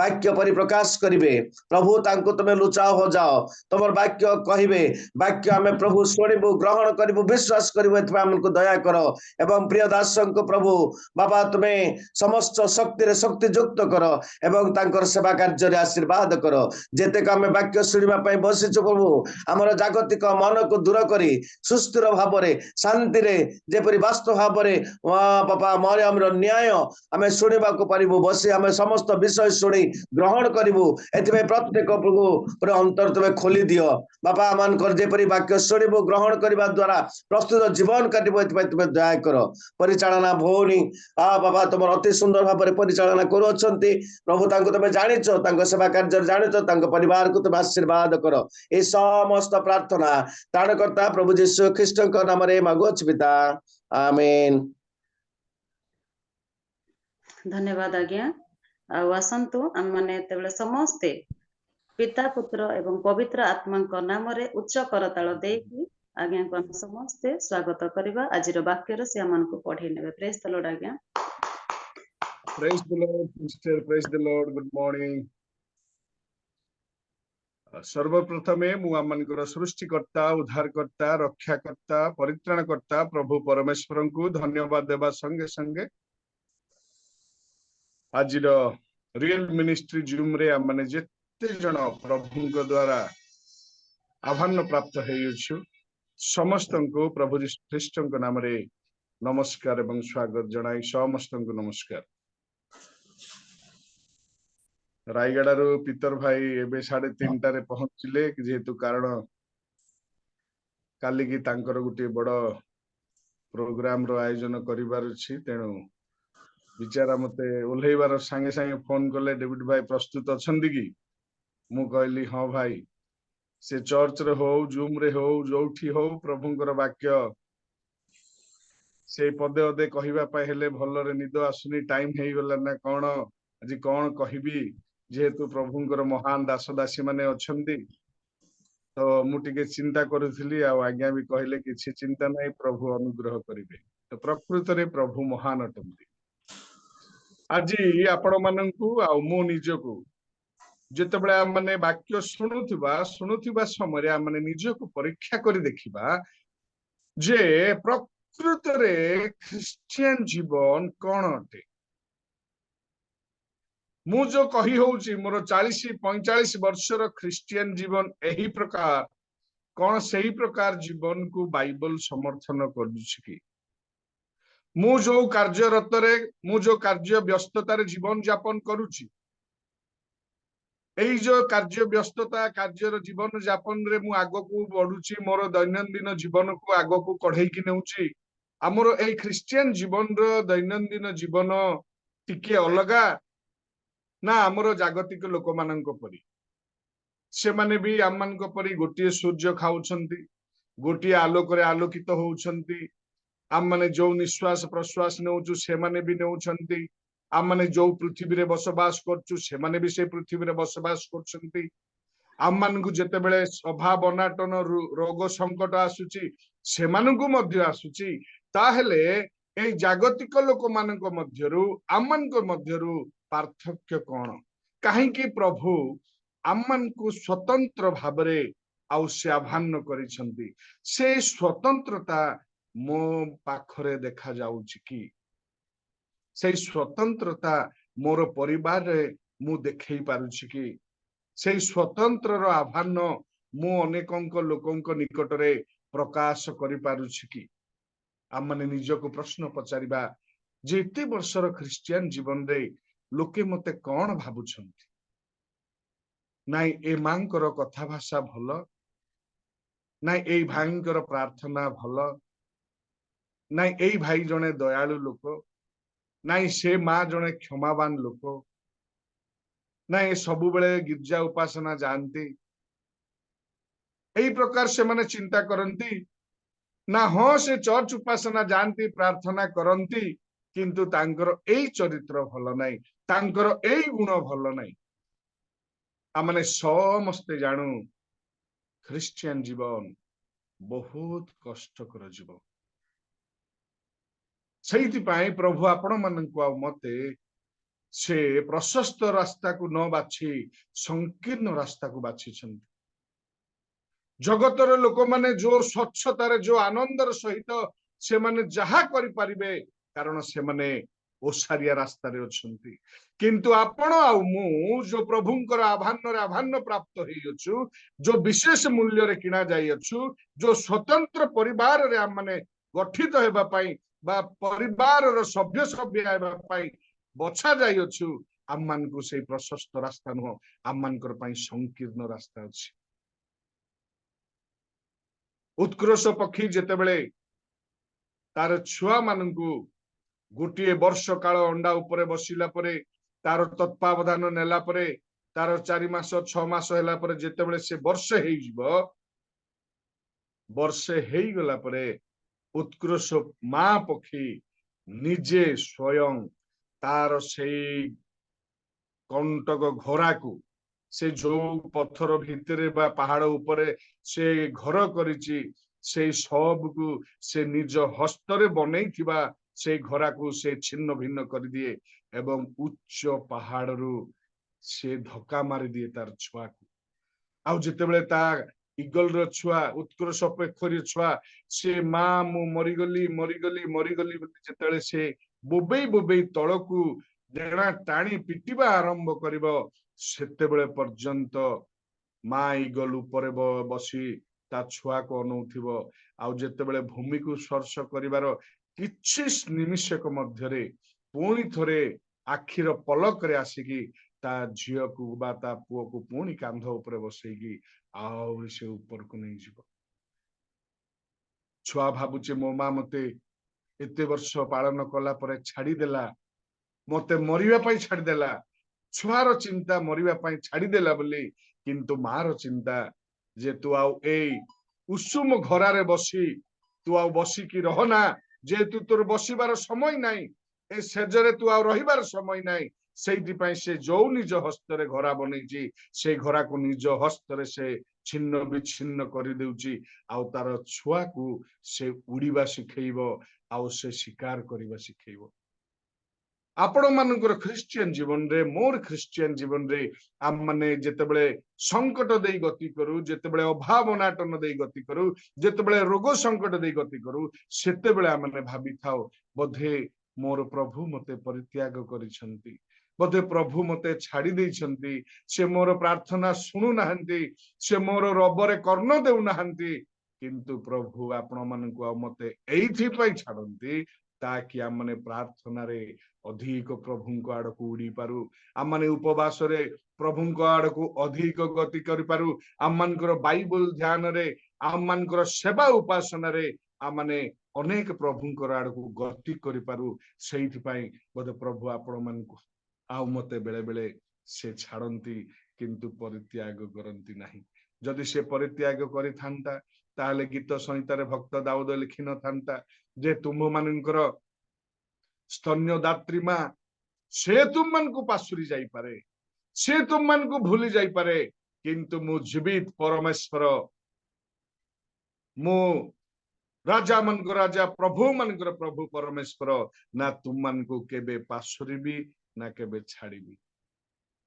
वाक्य परिप्रकाश करिवे प्रभु तांको तुमे लुचाओ हो जाओ तुमर वाक्य कहिबे वाक्य आमे प्रभु सुनिबु ग्रहण करिबु विश्वास करिबु एति पाई हमको दया करो एवं प्रिय दास को प्रभु बाबा तुमे समस्त शक्ति रे शक्ति युक्त करो एवं तांकर सेवा कार्य रे आशीर्वाद करो जेते आमे वाक्य सुनिबा पाई बसिछु प्रभु हमर जागतिक मन को दूर करी सुस्थिर भाव रे शांति रे जेपरि वास्तव भाव रे बापा मोर हमर न्याय आमे सुनिबा को परिबु बसी आमे समस्त विषय सुनी ग्रहण करिबु एतिबे प्रत्येक प्रभु पर अंतर तबे खोली दियो बापा मान कर जेपरि वाक्य सुनिबु ग्रहण करिबा द्वारा प्रस्तुत जीवन काटिबु एतिबे तबे दया करो परिचालना भौनी बाबा तुम अति सुंदर भाव रे परिचालना करू अछंती प्रभु तांको तबे जानिचो तांको सेवा कार्य जानिचो तांको परिवार को तबे आशीर्वाद करो ए समस्त प्रार्थना त्राणकर्ता प्रभु यीशु ख्रीष्ट नाम रे मागुअछ पिता आमेन। धन्यवाद आज्ञा आसंतु आम माने तेबले समस्ते पिता पुत्र एवं पवित्र आत्मा नाम रे उच्च करताल देकी आज्ञा को हम समस्ते स्वागत करबा आज रो वाक्य रे से हमन को पढ़ी नेबे प्रेज द लॉर्ड आज्ञा Praise the Lord, sister. Praise the Lord. Good morning. सर्वप्रथमे मु आमनकर सृष्टिकर्ता उद्धारकर्ता रक्षाकर्ता परित्राणकर्ता प्रभु परमेश्वर को धन्यवाद देवा संगे संगे आज रियल मिनिस्ट्री जूम रे आमने जेते जन प्रभु द्वारा आह्वान प्राप्त हेयछु समस्त को प्रभु ख्रीष्ट नाम रे नमस्कार एवं स्वागत जनाई समस्त को नमस्कार। रायगड़ारू पीतर भाई एबे 3:30 रे पहुंचले जेहेतु कारण काली की तांकर गुटे बड़ प्रोग्राम रो आयोजन करिवार छी तेणु विचारा मते ओल्हेबार संगे संगे फोन कले डेविड भाई प्रस्तुत अछंदी की मु कहली हां भाई से चर्च रे हो जूम रे हो जोठी हो प्रभुंकर वाक्य से पदे अदे कहिबा पाए हेले भलरे निद आसुनी टाइम हेई गला ना कोन आज कोन कहिबी जेहेतु प्रभुंकर महान दास दासी माने अछंती तो मुझे चिंता करुली आज्ञा भी कहले किसी चिंता नहीं प्रभु अनुग्रह करेंगे तो प्रकृत रे प्रभु महान अटंती आज आपण मानू आ मो निजको जिते माने वाक्य शुणुवा समय माने निजको परीक्षा कर देखिबा जे प्रकृत रे ख्रिस्टियन जीवन कौन अटे मु जो कही होउची मोर 40-45 वर्षर ख्रिस्टियन जीवन एही प्रकार कौन सही प्रकार जीवन को बाइबल समर्थन करुछि कि मु जो कार्यरत रे मु जो कार्य व्यस्तता रे जीवन यापन करुछि एई जो कार्य व्यस्तता कार्यर जीवन यापन रे मु आगो को बढ़ुछि मोर दैनंदिन जीवन को आगो को कढै कि नेउछि हमर एई ख्रिस्टियन जीवन रो दैनंदिन जीवन टिके अलगा ना आमर जागतिक लोक मानक परी से माने भी आम मानक परी गोटे सूर्य खाउछंती गोटे आलोक रे आलोकित होउछंती आम माने जो निश्वास प्रश्वास नेउछु से माने भी नेउछंती आम माने जो पृथ्वी रे बसवास करछु से माने भी से पृथ्वी रे बसवास करछंती आम मानकु जेते बेले अभाव अनाटन रोग संकट आसुची से मानकु मध्य आसुची ताहेले ए जागतिक लोक मानक मध्यरु आम मानक मध्यरु पार्थक्य कौन कहीं प्रभु आमन को स्वतंत्र भावरे आउ से आह्वान करिसंती से स्वतंत्रता मो पाखरे देखा जाउछि कि से स्वतंत्रता मोर परिवार रे मु देखै पारुछि कि से स्वतंत्र रो आह्वान मु अनेकंक लोकंक निकट रे प्रकाश करि पारुछि कि आमने निजको प्रश्न पचारिबा जेते वर्षर ख्रिस्टियन जीवन रे लोके मते कौन भाबुछंती नाई ए मांकर कथा भाषा भल ନାଇଁ ଏଇ ଭାଇଙ୍କର ପ୍ରାର୍ଥନା ଭଲ, ନାଇଁ ଏଇ ଭାଇ ଜଣେ ଦୟାଳୁ ଲୋକ, ନାଇଁ ସେ ମା ଜଣେ କ୍ଷମାବାନ ଲୋକ, ନାଇଁ ସବୁବେଳେ ଗିର୍ଜା ଉପାସନା ଯାଆନ୍ତି, ଏଇ ପ୍ରକାର ସେମାନେ ଚିନ୍ତା କରନ୍ତି। ନା ହଁ ସେ ଚର୍ଚ୍ଚ ଉପାସନା ଯାଆନ୍ତି, ପ୍ରାର୍ଥନା କରନ୍ତି, କିନ୍ତୁ ତାଙ୍କର ଏଇ ଚରିତ୍ର ଭଲ ନାହିଁ, ତାଙ୍କର ଏଇ ଗୁଣ ଭଲ ନାହିଁ। ଆମେ ସମସ୍ତେ ଜାଣୁ ଖ୍ରୀଷ୍ଟିଆନ ଜୀବନ ବହୁତ କଷ୍ଟକର ଜୀବନ। ସେଇଥିପାଇଁ ପ୍ରଭୁ ଆପଣ ମାନଙ୍କୁ ଆଉ ମତେ ସେ ପ୍ରଶସ୍ତ ରାସ୍ତାକୁ ନ ବାଛି ସଂକୀର୍ଣ୍ଣ ରାସ୍ତାକୁ ବାଛିଛନ୍ତି। ଜଗତର ଲୋକମାନେ ଯୋଉ ସ୍ୱଚ୍ଛତାରେ ଯୋଉ ଆନନ୍ଦର ସହିତ ସେମାନେ ଯାହା କରିପାରିବେ, କାରଣ ସେମାନେ ଓସାରିଆ ରାସ୍ତାରେ ଅଛନ୍ତି। କିନ୍ତୁ ଆପଣ ଆଉ ମୁଁ ଯୋଉ ପ୍ରଭୁଙ୍କର ଆହ୍ୱାନ ପ୍ରାପ୍ତ ହେଇଅଛୁ, ଯୋଉ ବିଶେଷ ମୂଲ୍ୟରେ କିଣା ଯାଇଅଛୁ, ଯୋଉ ସ୍ୱତନ୍ତ୍ର ପରିବାରରେ ଆମମାନେ ଗଠିତ ହେବା ପାଇଁ ବା ପରିବାରର ସଭ୍ୟ ହେବା ପାଇଁ ବଛା ଯାଇଅଛୁ, ଆମମାନଙ୍କୁ ସେଇ ପ୍ରଶସ୍ତ ରାସ୍ତା ନୁହଁ, ଆମମାନଙ୍କର ପାଇଁ ସଂକୀର୍ଣ୍ଣ ରାସ୍ତା ଅଛି। ଉତ୍କର୍ଷ ପକ୍ଷୀ ଯେତେବେଳେ ତାର ଛୁଆ ମାନଙ୍କୁ ଗୋଟିଏ ବର୍ଷ କାଳ ଅଣ୍ଡା ଉପରେ ବସିଲା ପରେ, ତାର ତତ୍ତ୍ୱାବଧାନ ନେଲା ପରେ, ତାର 4 ମାସ 6 ମାସ ହେଲା ପରେ ଯେତେବେଳେ ସେ ବର୍ଷେ ହେଇଯିବ, ବର୍ଷେ ହେଇଗଲା ପରେ ଉତ୍କର୍ଷ ମା ପକ୍ଷୀ ନିଜେ ସ୍ୱୟଂ ତାର ସେଇ କଣ୍ଟକ ଘୋରାକୁ, ସେ ଯୋଉ ପଥର ଭିତରେ ବା ପାହାଡ ଉପରେ ସେ ଘର କରିଛି, ସେଇ ସବୁକୁ ସେ ନିଜ ହସ୍ତରେ ବନେଇଥିବା ସେଇ ଘୋରାକୁ ସେ ଛିନ୍ନ ଭିନ୍ନ କରିଦିଏ ଏବଂ ଉଚ୍ଚ ପାହାଡରୁ ସେ ଧକ୍କା ମାରିଦିଏ ତାର ଛୁଆକୁ। ଆଉ ଯେତେବେଳେ ତା ଇଗଲର ଛୁଆ, ଉତ୍କର୍ଷ ପକ୍ଷୀର ଛୁଆ, ସେ ମା ମୁଁ ମରିଗଲି ମରିଗଲି ମରିଗଲି ବୋଲି ଯେତେବେଳେ ସେ ବୋବେଇ ବୋବେଇ ତଳକୁ ଡେଣା ଟାଣି ପିଟିବା ଆରମ୍ଭ କରିବ, ସେତେବେଳେ ପର୍ଯ୍ୟନ୍ତ ମା ଇଗଲ ଉପରେ ବସି ତା ଛୁଆକୁ ଅନଉଥିବ। ଆଉ ଯେତେବେଳେ ଭୂମିକୁ ସ୍ପର୍ଶ କରିବାର କିଛି ନିମିଷକ ମଧ୍ୟରେ ପୁଣି ଥରେ ଆଖିର ପଲକରେ ଆସିକି ତା ଝିଅକୁ ବା ତା ପୁଅକୁ ପୁଣି କାନ୍ଧ ଉପରେ ବସେଇକି ଆହୁରି ସେ ଉପରକୁ ନେଇଯିବ। ଛୁଆ ଭାବୁଛି ମୋ ମା ମତେ ଏତେ ବର୍ଷ ପାଳନ କଲା ପରେ ଛାଡିଦେଲା, ମତେ ମରିବା ପାଇଁ ଛାଡିଦେଲା। ଛୁଆର ଚିନ୍ତା ମରିବା ପାଇଁ ଛାଡିଦେଲା ବୋଲି, କିନ୍ତୁ ମାର ଚିନ୍ତା ଯେ ତୁ ଆଉ ଏଇ ଉଷୁମ ଘରାରେ ବସି ତୁ ଆଉ ବସିକି ରହନା, ଯେହେତୁ ତୋର ବସିବାର ସମୟ ନାହିଁ, ଏ ସେଜରେ ତୁ ଆଉ ରହିବାର ସମୟ ନାହିଁ, ସେଇଥିପାଇଁ ସେ ଯୋଉ ନିଜ ହସ୍ତରେ ଘରା ବନେଇଛି, ସେଇ ଘରାକୁ ନିଜ ହସ୍ତରେ ସେ ଛିନ୍ନ ବିଚ୍ଛିନ୍ନ କରିଦେଉଛି। ଆଉ ତାର ଛୁଆକୁ ସେ ଉଡିବା ଶିଖେଇବ, ଆଉ ସେ ଶିକାର କରିବା ଶିଖେଇବ। ଆପଣ ମାନଙ୍କର ଖ୍ରୀଷ୍ଟିଆନ ଜୀବନରେ, ମୋର ଖ୍ରୀଷ୍ଟିଆନ ଜୀବନରେ ଆମମାନେ ଯେତେବେଳେ ସଂକଟ ଦେଇ ଗତି କରୁ, ଯେତେବେଳେ ଅଭାବ ଅନାଟନ ଦେଇ ଗତି କରୁ, ଯେତେବେଳେ ରୋଗ ସଂକଟ ଦେଇ ଗତି କରୁ, ସେତେବେଳେ ଆମମାନେ ଭାବିଥାଉ ବୋଧେ ମୋର ପ୍ରଭୁ ମତେ ପରିତ୍ୟାଗ କରିଛନ୍ତି, ବୋଧେ ପ୍ରଭୁ ମତେ ଛାଡି ଦେଇଛନ୍ତି, ସେ ମୋର ପ୍ରାର୍ଥନା ଶୁଣୁନାହାନ୍ତି, ସେ ମୋର ରବରେ କର୍ଣ୍ଣ ଦେଉନାହାନ୍ତି। କିନ୍ତୁ ପ୍ରଭୁ ଆପଣ ମାନଙ୍କୁ ଆଉ ମତେ ଏଇଥିପାଇଁ ଛାଡନ୍ତି ତାକି ଆମମାନେ ପ୍ରାର୍ଥନାରେ ଅଧିକ ପ୍ରଭୁଙ୍କ ଆଡକୁ ଉଡି ପାରୁ, ଆମମାନେ ଉପବାସରେ ପ୍ରଭୁଙ୍କ ଆଡକୁ ଅଧିକ ଗତି କରିପାରୁ, ଆମମାନଙ୍କର ବାଇବଲ ଧ୍ୟାନରେ, ଆମମାନଙ୍କର ସେବା ଉପାସନାରେ ଆମମାନେ ଅନେକ ପ୍ରଭୁଙ୍କର ଆଡକୁ ଗତି କରିପାରୁ। ସେଇଥିପାଇଁ ବୋଧେ ପ୍ରଭୁ ଆପଣ ମାନଙ୍କୁ ଆଉ ମତେ ବେଳେ ବେଳେ ସେ ଛାଡନ୍ତି, କିନ୍ତୁ ପରିତ୍ୟାଗ କରନ୍ତି ନାହିଁ। ଯଦି ସେ ପରିତ୍ୟାଗ କରିଥାନ୍ତା, ତାହେଲେ ଗୀତ ସଂହିତାରେ ଭକ୍ତ ଦାଉଦ ଲେଖିନଥାନ୍ତା ଯେ ତୁମ ମାନଙ୍କର ସ୍ତନ୍ୟଦାତ୍ରୀ ମା, ସେ ତୁମମାନଙ୍କୁ ପାଶୁରି ଯାଇପାରେ, ସେ ତୁମମାନଙ୍କୁ ଭୁଲି ଯାଇପାରେ, କିନ୍ତୁ ମୁଁ ଜୀବିତ ପରମେଶ୍ୱର, ମୁଁ ରାଜା ମାନଙ୍କର ରାଜା, ପ୍ରଭୁ ମାନଙ୍କର ପ୍ରଭୁ ପରମେଶ୍ୱର, ନା ତୁମମାନଙ୍କୁ କେବେ ପାଶୁରିବି ନା କେବେ ଛାଡିବି।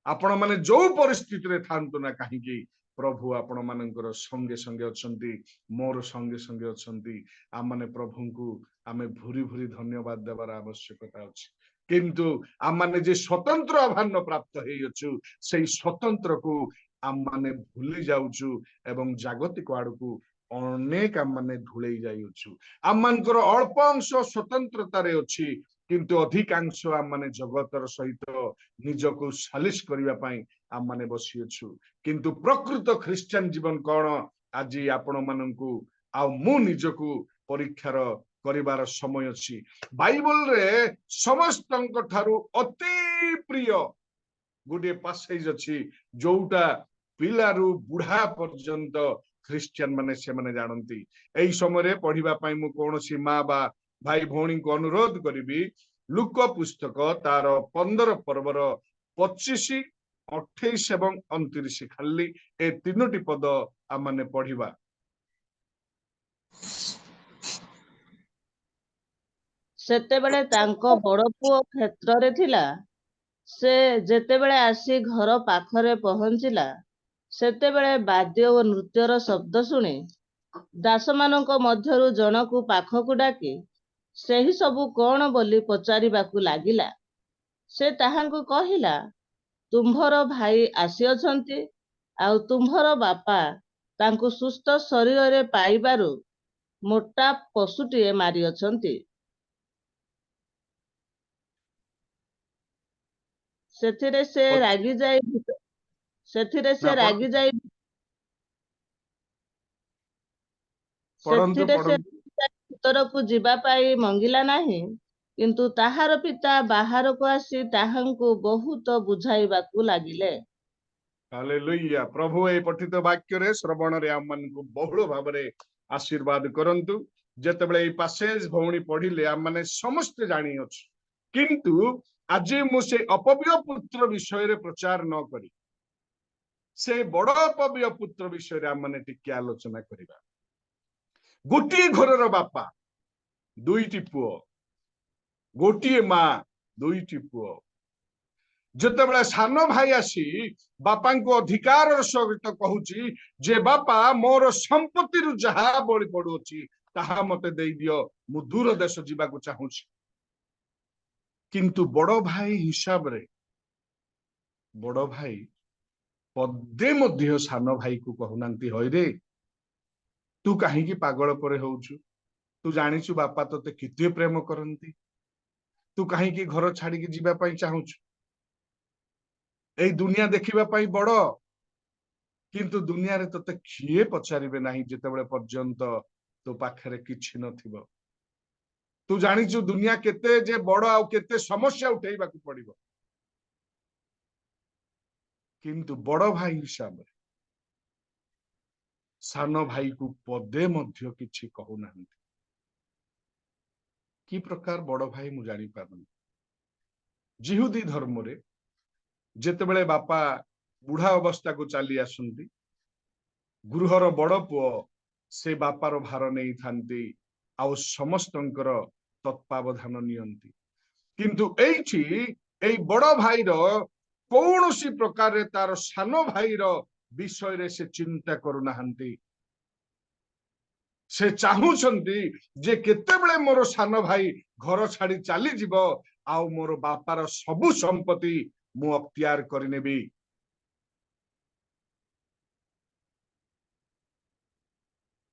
ଆପଣ ମାନେ ଯୋଉ ପରିସ୍ଥିତିରେ ଥାନ୍ତୁ ନା କାହିଁକି, ପ୍ରଭୁ ଆପଣ ମାନଙ୍କର ସଙ୍ଗେ ସଙ୍ଗେ ଅଛନ୍ତି, ମୋର ସଙ୍ଗେ ସଙ୍ଗେ ଅଛନ୍ତି। ଆମମାନେ ପ୍ରଭୁଙ୍କୁ ଆମେ ଭୁରି ଭୁରି ଧନ୍ୟବାଦ ଦେବାର ଆବଶ୍ୟକତା ଅଛି। କିନ୍ତୁ ଆମମାନେ ଯେ ସ୍ୱତନ୍ତ୍ର ଆହ୍ୱାନ ପ୍ରାପ୍ତ ହେଇଅଛୁ, ସେଇ ସ୍ୱତନ୍ତ୍ରକୁ ଆମମାନେ ଭୁଲି ଯାଉଛୁ ଏବଂ ଜାଗତିକ ଆଡକୁ ଅନେକ ଆମମାନେ ଢୁଳେଇ ଯାଇଅଛୁ। ଆମମାନଙ୍କର ଅଳ୍ପ ଅଂଶ ସ୍ୱତନ୍ତ୍ରତାରେ ଅଛି, କିନ୍ତୁ ଅଧିକାଂଶ ଆମମାନେ ଜଗତର ସହିତ ନିଜକୁ ସାଲିସ କରିବା ପାଇଁ ଆମମାନେ ବସିଅଛୁ। କିନ୍ତୁ ପ୍ରକୃତ ଖ୍ରୀଷ୍ଟିଆନ ଜୀବନ କଣ? आज आपण मानकु आ मु निजकु परीक्षार करिवार समय अछि। बाइबल रे समस्तंक ठारू अति प्रिय गोटे पासेज अछि जोटा पिलारू बुढ़ा पर्यंत ख्रिस्टियन माने से माने जानती। एई समय पढ़िबा पई मु कोनोसी माँ बा भाई भौणी को अनुरोध करिबी लुक पुस्तक तार 15 पर्वर 25 28 एवं 29 खाली ए तीनोटी पद आम माने पढ़िबा। ସେତେବେଳେ ତାଙ୍କ ବଡ଼ ପୁଅ କ୍ଷେତ୍ରରେ ଥିଲା। ସେ ଯେତେବେଳେ ଆସି ଘର ପାଖରେ ପହଞ୍ଚିଲା, ସେତେବେଳେ ବାଦ୍ୟ ଓ ନୃତ୍ୟର ଶବ୍ଦ ଶୁଣି ଦାସମାନଙ୍କ ମଧ୍ୟରୁ ଜଣକୁ ପାଖକୁ ଡାକି ସେହି ସବୁ କଣ ବୋଲି ପଚାରିବାକୁ ଲାଗିଲା। ସେ ତାହାଙ୍କୁ କହିଲା, ତୁମ୍ଭର ଭାଇ ଆସିଅଛନ୍ତି, ଆଉ ତୁମ୍ଭର ବାପା ତାଙ୍କୁ ସୁସ୍ଥ ଶରୀରରେ ପାଇବାରୁ ମୋଟା ପଶୁଟିଏ ମାରିଅଛନ୍ତି। ସେଥିରେ ସେ ପ- ରାଗିଯାଇ ସେଥିରେ ସେ ନା ରାଗିଯାଇ ପଢନ୍ତୁ ସେଥିରେ ସେ ପଢନ୍ତୁ। ଭିତରକୁ ଯିବା ପାଇଁ ମଙ୍ଗିଲା ନାହିଁ। କିନ୍ତୁ ତାହାର ପିତା ବାହାରକୁ ଆସି ତାହାଙ୍କୁ ବହୁତ ବୁଝାଇବାକୁ ଲାଗିଲେ। हालेलुया। प्रभु ए पठित वाक्य रे श्रवण रे आम मन को बहुल भाव रे आशीर्वाद करंतु। जेतेबेले ए पासेज भौणी पढ़िले आम माने समस्त जानी अछि, किंतु आज मु से अपव्य पुत्र विषय रे प्रचार न करी से बड़ अपव्य पुत्र विषय रे आम माने टिके आलोचना करिबा। गोटिए घरर बापा दुईटी पुओ, गोटिए माँ दुईटी पुओ। जेतेबेले सान भाई आसी बापा को अधिकार सहित कहूची जे बापा मोर संपत्ति रु जहा बळी पड़ुची ताहा मते देई दियो, मु दूर देश जीवाकू चाहूची। किंतु बड़ भाई हिसाब रे बड़ भाई पदे मध्य सान भाई को कहूनांती होय रे तू कहीं पागल परे होउछु, तू जानिछु बापा तोते किते प्रेम करंती, तू कहीं घर छाड़ी के जीवा पई चाहूछु। एई दुनिया देखिबा पई बड़, किंतु दुनिया रे तोते किए पचारिबे नाही जेतेबेले पर्यंत तो पाखरे किछि नथिबो। तू जानिछु दुनिया केते जे बड़ आ केते समस्या उठेइबाकू पड़िबो, किंतु बड़ भाई हिसाब रे सान भाई को पदे मध्य किछि कहू नाहंती। कि प्रकार बड़ भाई मु जानि पारुनी। जिहुदी धर्म रे जेतेबेले बापा बुढ़ा अवस्था को चली आसुंती, गृहर बड़ पुओ से बापार भार नहीं थांती आउ समस्तंकर तत्वावधान नियंती। किंतु एइछि एई बड़ भाईर कौनसी प्रकार रे तार सान भाईर विषय रे से चिंता करू नाहंती। से चाहूछंती जे केतेबेले मोर सान भाई घर छाड़ी चली जीवो आउ मोर बापार सबु संपत्ति मु अख्तियार करिनेबी।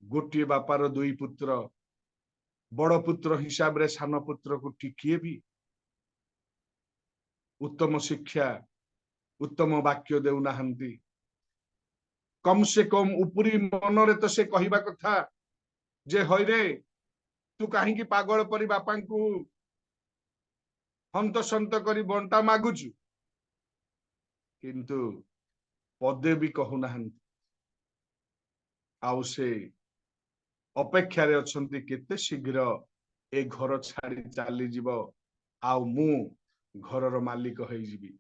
गोटे बापार दुई पुत्र, बड़ पुत्र हिसाब रे सान पुत्र को टिकिए भी उत्तम शिक्षा उत्तम वाक्य देउ नाहंती। कम से कम उपरी मन रे तो से कहिबा कथा जे होय रे तू कहीं पागल परी बापा को हंत संत करी बंटा मागुचु, किंतु पदे भी कहू नाहंती। आउ से अपेक्षा रे अछंती केते शीघ्र ए घर छाड़ी चली जीवो आउ मु घरर मालिक होई जीवी।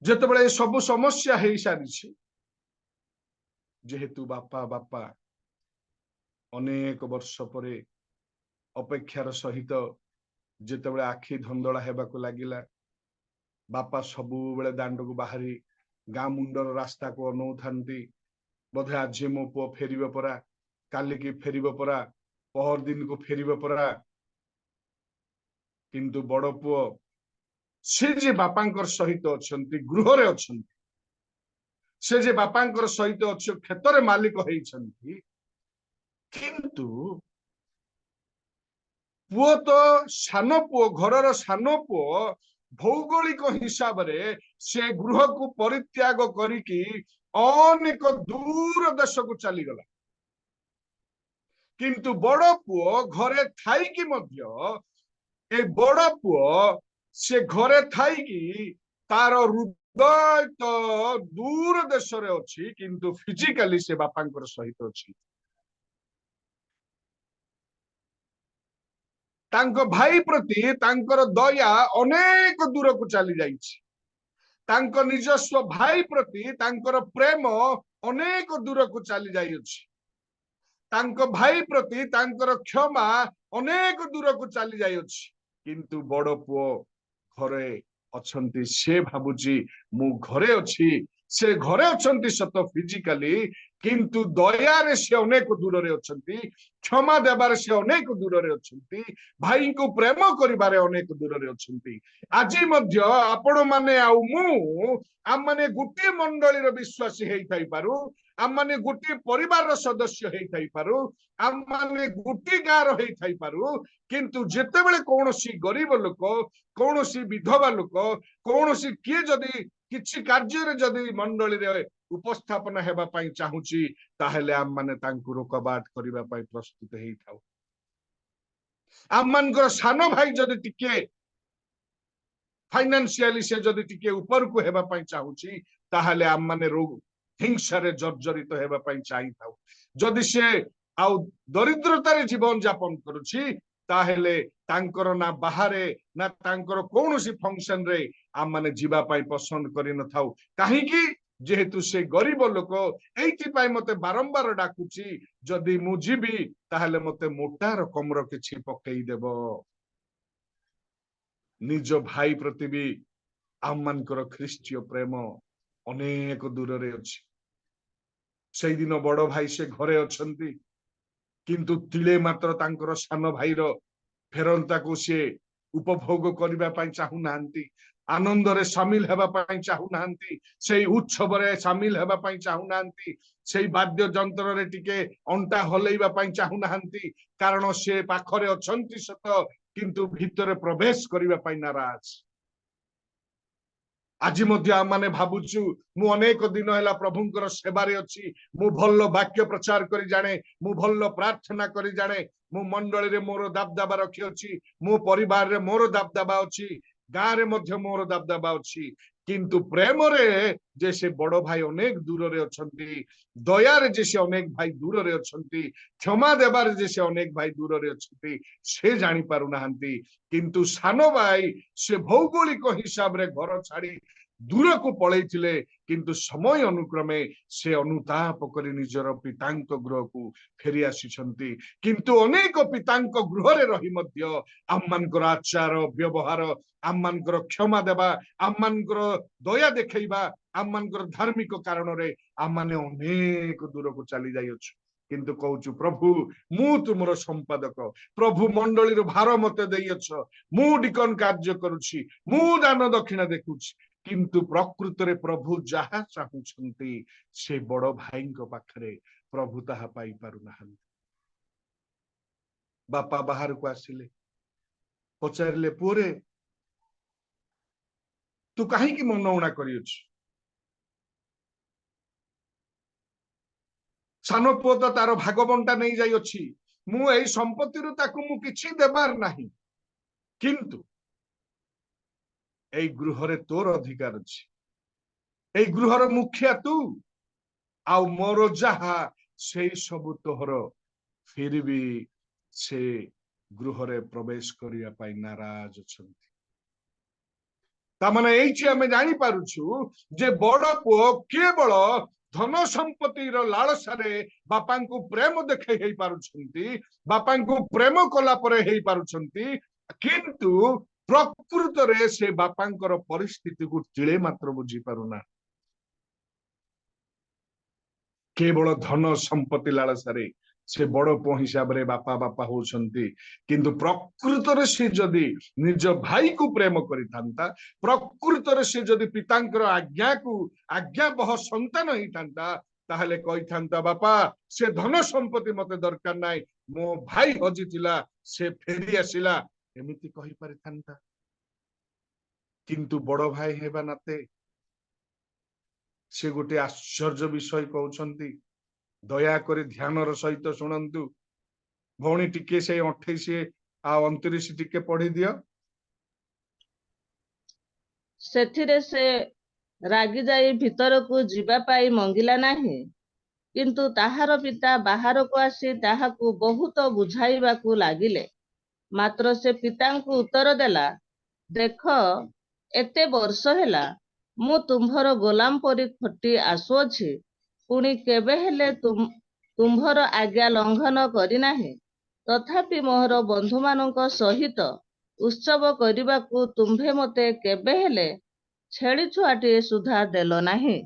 जेतेबेले सब समस्या हेई सारिछि, जेहेतु बापा बापा अनेक वर्ष परे अपेक्षार सहित जेतेबेले आखि धंदला हेबाकू लागिला, बापा सबु बेले दांड को बाहरी गाँ मुंडर रास्ता को अनौ थांती। बोधे आज मो पुओ फेरिबो परा, काली की फेरिबो परा, पहर दिन को फेरिबो परा। किंतु बड़ पुओ से जे बापांकर सहित अछंती, गृह रे अछंती, से जे बापांकर सहित अच्छे क्षेत्र मालिक होइछंती, किंतु पुओ तो सान पुओ घरर सान पुओ भौगोलिक हिसाब रे से गृह को परित्याग करिकी ଅନେକ ଦୂର ଦେଶକୁ ଚାଲିଗଲା। କିନ୍ତୁ ବଡ ପୁଅ ଘରେ ଥାଇକି ମଧ୍ୟ ଏ ବଡ ପୁଅ ସେ ଘରେ ଥାଇକି ତାର ହୃଦୟ ତ ଦୂର ଦେଶରେ ଅଛି, କିନ୍ତୁ ଫିଜିକାଲି ସେ ବାପାଙ୍କର ସହିତ ଅଛି। ତାଙ୍କ ଭାଇ ପ୍ରତି ତାଙ୍କର ଦୟା ଅନେକ ଦୂରକୁ ଚାଲି ଯାଇଛି। ତାଙ୍କ ନିଜସ୍ୱ ଭାଇ ପ୍ରତି ତାଙ୍କର ପ୍ରେମ ଅନେକ ଦୂରକୁ ଚାଲି ଯାଇଅଛି। ତାଙ୍କ ଭାଇ ପ୍ରତି ତାଙ୍କର କ୍ଷମା ଅନେକ ଦୂରକୁ ଚାଲି ଯାଇଅଛି। କିନ୍ତୁ ବଡ ପୁଅ ଘରେ ଅଛନ୍ତି, ସେ ଭାବୁଛି ମୁଁ ଘରେ ଅଛି। ସେ ଘରେ ଅଛନ୍ତି ସତ ଫିଜିକାଲି, କିନ୍ତୁ ଦୟାରେ ସେ ଅନେକ ଦୂରରେ ଅଛନ୍ତି, କ୍ଷମା ଦେବାରେ ସେ ଅନେକ ଦୂରରେ ଅଛନ୍ତି, ଭାଇଙ୍କୁ ପ୍ରେମ କରିବାରେ ଅନେକ ଦୂରରେ ଅଛନ୍ତି। ଆଜି ମଧ୍ୟ ଆପଣ ମାନେ ଆଉ ମୁଁ ଆମମାନେ ଗୋଟିଏ ମଣ୍ଡଳୀର ବିଶ୍ୱାସୀ ହେଇଥାଇପାରୁ, ଆମମାନେ ଗୋଟିଏ ପରିବାରର ସଦସ୍ୟ ହେଇଥାଇପାରୁ, ଆମମାନେ ଗୋଟିଏ ଗାଁର ହେଇଥାଇପାରୁ, କିନ୍ତୁ ଯେତେବେଳେ କୌଣସି ଗରିବ ଲୋକ, କୌଣସି ବିଧବା ଲୋକ, କୌଣସି କିଏ ଯଦି କିଛି କାର୍ଯ୍ୟରେ ଯଦି ମଣ୍ଡଳୀରେ ଉପସ୍ଥାପନ ହେବା ପାଇଁ ଚାହୁଁଛି, ତାହେଲେ ଆମମାନେ ତାଙ୍କୁ ରୋକବାଟ କରିବା ପାଇଁ ପ୍ରସ୍ତୁତ ହେଇଥାଉ। ଆମମାନଙ୍କର ସାନ ଭାଇ ଯଦି ଟିକେ ଫାଇନାନ୍ସିଆଲି ସେ ଯଦି ଟିକେ ଉପରକୁ ହେବା ପାଇଁ ଚାହୁଁଛି, ତାହେଲେ ଆମମାନେ ହିଂସାରେ ଜର୍ଜରିତ ହେବା ପାଇଁ ଚାହିଁଥାଉ। ଯଦି ସେ ଆଉ ଦରିଦ୍ରତାରେ ଜୀବନ ଯାପନ କରୁଛି, ତାହେଲେ ତାଙ୍କର ନା ବାହାରେ ନା ତାଙ୍କର କୌଣସି ଫଙ୍କସନରେ ଆମମାନେ ଯିବା ପାଇଁ ପସନ୍ଦ କରିନଥାଉ। କାହିଁକି? ଯେହେତୁ ସେ ଗରିବ ଲୋକ ଏଇଥିପାଇଁ ମତେ ବାରମ୍ବାର ଡାକୁଛି, ଯଦି ମୁଁ ଯିବି ତାହେଲେ ମତେ ମୋଟା ରକମର କିଛି ପକେଇଦେବ। ନିଜ ଭାଇ ପ୍ରତି ବି ଆମମାନଙ୍କର ଖ୍ରୀଷ୍ଟୀୟ ପ୍ରେମ ଅନେକ ଦୂରରେ ଅଛି। ସେଇଦିନ ବଡ ଭାଇ ସେ ଘରେ ଅଛନ୍ତି, କିନ୍ତୁ ତିଳେ ମାତ୍ର ତାଙ୍କର ସାନ ଭାଇର ଫେରନ୍ତାକୁ ସେ ଉପଭୋଗ କରିବା ପାଇଁ ଚାହୁଁନାହାନ୍ତି, ଆନନ୍ଦରେ ସାମିଲ ହେବା ପାଇଁ ଚାହୁଁନାହାନ୍ତି, ସେଇ ଉତ୍ସବରେ ସାମିଲ ହେବା ପାଇଁ ଚାହୁଁନାହାନ୍ତି, ସେଇ ବାଦ୍ୟ ଯନ୍ତ୍ରରେ ଟିକେ ଅଣ୍ଟା ହଲେଇବା ପାଇଁ ଚାହୁଁନାହାନ୍ତି। କାରଣ ସେ ପାଖରେ ଅଛନ୍ତି ସତ, କିନ୍ତୁ ଭିତରେ ପ୍ରବେଶ କରିବା ପାଇଁ ନାରାଜ। ଆଜି ମଧ୍ୟ ଆମମାନେ ଭାବୁଛୁ ମୁଁ ଅନେକ ଦିନ ହେଲା ପ୍ରଭୁଙ୍କର ସେବାରେ ଅଛି, ମୁଁ ଭଲ ବାକ୍ୟ ପ୍ରଚାର କରି ଜାଣେ, ମୁଁ ଭଲ ପ୍ରାର୍ଥନା କରି ଜାଣେ, ମୁଁ ମଣ୍ଡଳୀରେ ମୋର ଦାବଦାବା ରଖିଅଛି, ମୋ ପରିବାରରେ ମୋର ଦାବଦାବା ଅଛି, ଗାଁରେ ମଧ୍ୟ ମୋର ଦାବଦାବା ଅଛି। କିନ୍ତୁ ପ୍ରେମରେ ଯେ ସେ ବଡ ଭାଇ ଅନେକ ଦୂରରେ ଅଛନ୍ତି, ଦୟାରେ ଯେ ସେ ଅନେକ ଭାଇ ଦୂରରେ ଅଛନ୍ତି, କ୍ଷମା ଦେବାରେ ଯେ ସେ ଅନେକ ଭାଇ ଦୂରରେ ଅଛନ୍ତି, ସେ ଜାଣି ପାରୁନାହାନ୍ତି। କିନ୍ତୁ ସାନ ଭାଇ ସେ ଭୌଗୋଳିକ ହିସାବରେ ଘର ଛାଡି ଦୂରକୁ ପଳେଇଥିଲେ, କିନ୍ତୁ ସମୟ ଅନୁକ୍ରମେ ସେ ଅନୁତାପ କରି ନିଜର ପିତାଙ୍କ ଗୃହକୁ ଫେରି ଆସିଛନ୍ତି। କିନ୍ତୁ ଅନେକ ପିତାଙ୍କ ଗୃହରେ ରହି ମଧ୍ୟ ଆମମାନଙ୍କର ଆଚାର ବ୍ୟବହାର, ଆମମାନଙ୍କର କ୍ଷମା ଦେବା, ଆମମାନଙ୍କର ଦୟା ଦେଖେଇବା, ଆମମାନଙ୍କର ଧାର୍ମିକ କାରଣରେ ଆମମାନେ ଅନେକ ଦୂରକୁ ଚାଲି ଯାଇଅଛୁ। କିନ୍ତୁ କହୁଛୁ ପ୍ରଭୁ ମୁଁ ତୁମର ସମ୍ପାଦକ, ପ୍ରଭୁ ମଣ୍ଡଳୀର ଭାର ମତେ ଦେଇଅଛ, ମୁଁ ଡିକନ କାର୍ଯ୍ୟ କରୁଛି, ମୁଁ ଦାନ ଦକ୍ଷିଣା ଦେଖୁଛି, କିନ୍ତୁ ପ୍ରକୃତରେ ପ୍ରଭୁ ଯାହା ଚାହୁଁଛନ୍ତି ସେ ବଡ ଭାଇଙ୍କ ପାଖରେ ପ୍ରଭୁ ତାହା ପାଇପାରୁନାହାନ୍ତି। ବାପା ବାହାରକୁ ଆସିଲେ, ପଚାରିଲେ ପୁଅରେ ତୁ କାହିଁକି ମନ ଉଣା କରିଅଛୁ? ସାନ ପୁଅ ତ ତାର ଭାଗ ବଣ୍ଟା ନେଇ ଯାଇଅଛି, ମୁଁ ଏଇ ସମ୍ପତ୍ତିରୁ ତାକୁ ମୁଁ କିଛି ଦେବାର ନାହିଁ, କିନ୍ତୁ ଏଇ ଗୃହରେ ତୋର ଅଧିକାର ଅଛି, ଏଇ ଗୃହର ମୁଖିଆ ତୁ, ଆଉ ମୋର ଯାହା ସେଇ ସବୁ ତୋହର। ଫିର ବି ସେ ଗୃହରେ ପ୍ରବେଶ କରିବା ପାଇଁ ନାରାଜ ଅଛନ୍ତି। ତାମାନେ ଏଇଠି ଆମେ ଜାଣିପାରୁଛୁ ଯେ ବଡ ପୁଅ କେବଳ ଧନ ସମ୍ପତ୍ତିର ଲାଳସାରେ ବାପାଙ୍କୁ ପ୍ରେମ ଦେଖେଇ ହେଇପାରୁଛନ୍ତି, ବାପାଙ୍କୁ ପ୍ରେମ କଲା ପରେ ହେଇପାରୁଛନ୍ତି, କିନ୍ତୁ ପ୍ରକୃତରେ ସେ ବାପାଙ୍କର ପରିସ୍ଥିତିକୁ ତିଳେ ମାତ୍ର ବୁଝି ପାରୁନା। କେବଳ ଧନ ସମ୍ପତ୍ତି ଲାଳସାରେ ସେ ବଡ ପୁଅ ହିସାବରେ ବାପା ବାପା ହଉଛନ୍ତି, କିନ୍ତୁ ପ୍ରକୃତରେ ସେ ଯଦି ନିଜ ଭାଇକୁ ପ୍ରେମ କରିଥାନ୍ତା, ପ୍ରକୃତରେ ସେ ଯଦି ପିତାଙ୍କର ଆଜ୍ଞାବହ ସନ୍ତାନ ହେଇଥାନ୍ତା, ତାହେଲେ କହିଥାନ୍ତା ବାପା ସେ ଧନ ସମ୍ପତ୍ତି ମତେ ଦରକାର ନାହିଁ, ମୋ ଭାଇ ହଜିଥିଲା ସେ ଫେରି ଆସିଲା, ଏମିତି କହିପାରିଥାନ୍ତା। କିନ୍ତୁ ବଡ ଭାଇ ହେବା ନାତେ से गोटे आश्चर्य विषय कहउछंती दया करे ध्यानर सहित शुणंतु भौणी टिके से 28 आ 29 टिके पढ़ी दियो। ସେଥିରେ ସେ ରାଗି ଯାଇ ଭିତରକୁ ଯିବା ପାଇଁ ମଙ୍ଗିଲା ନାହିଁ, କିନ୍ତୁ ତାହାର ପିତା ବାହାରକୁ ଆସି ତାହାକୁ ବହୁତ ବୁଝାଇବାକୁ ଲାଗିଲେ। ମାତ୍ର ସେ ପିତାଙ୍କୁ ଉତ୍ତର ଦେଲା, ଦେଖ, ଏତେ ବର୍ଷ ହେଲା ମୁଁ ତୁମ୍ଭର ଗୋଲାମ ପରି ଖଟି ଆସୁଅଛି, ପୁଣି କେବେ ହେଲେ ତୁମ୍ଭର ଆଜ୍ଞା ଲଙ୍ଘନ କରିନାହିଁ। ତଥାପି ମୋର ବନ୍ଧୁମାନଙ୍କ ସହିତ ଉତ୍ସବ କରିବାକୁ ତୁମ୍ଭେ ମୋତେ କେବେ ହେଲେ ଛେଳି ଛୁଆଟିଏ ସୁଦ୍ଧା ଦେଲ ନାହିଁ।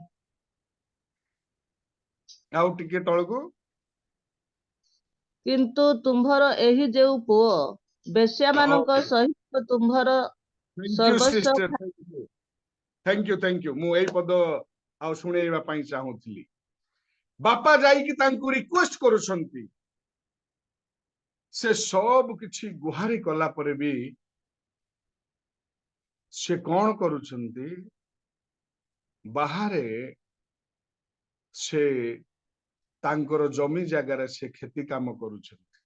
ଆଉ ଟିକେ ତଳକୁ। କିନ୍ତୁ ତୁମ୍ଭର ଏହି ଯେଉଁ ପୁଅ ବେଶ୍ୟାମାନଙ୍କ ସହିତ ତୁମ୍ଭର ସର୍ବସ୍ୱ थैंक यू मु एई पद आ सुनेइबा पई चाहूଥିଲି। बापा जाईकी तांकु रिक्वेस्ट करूछंती से सब किछि गुहारी कला परे भी से कौन करूछंती बाहरे से तांकर जमी जगार से खेती काम करूछंती।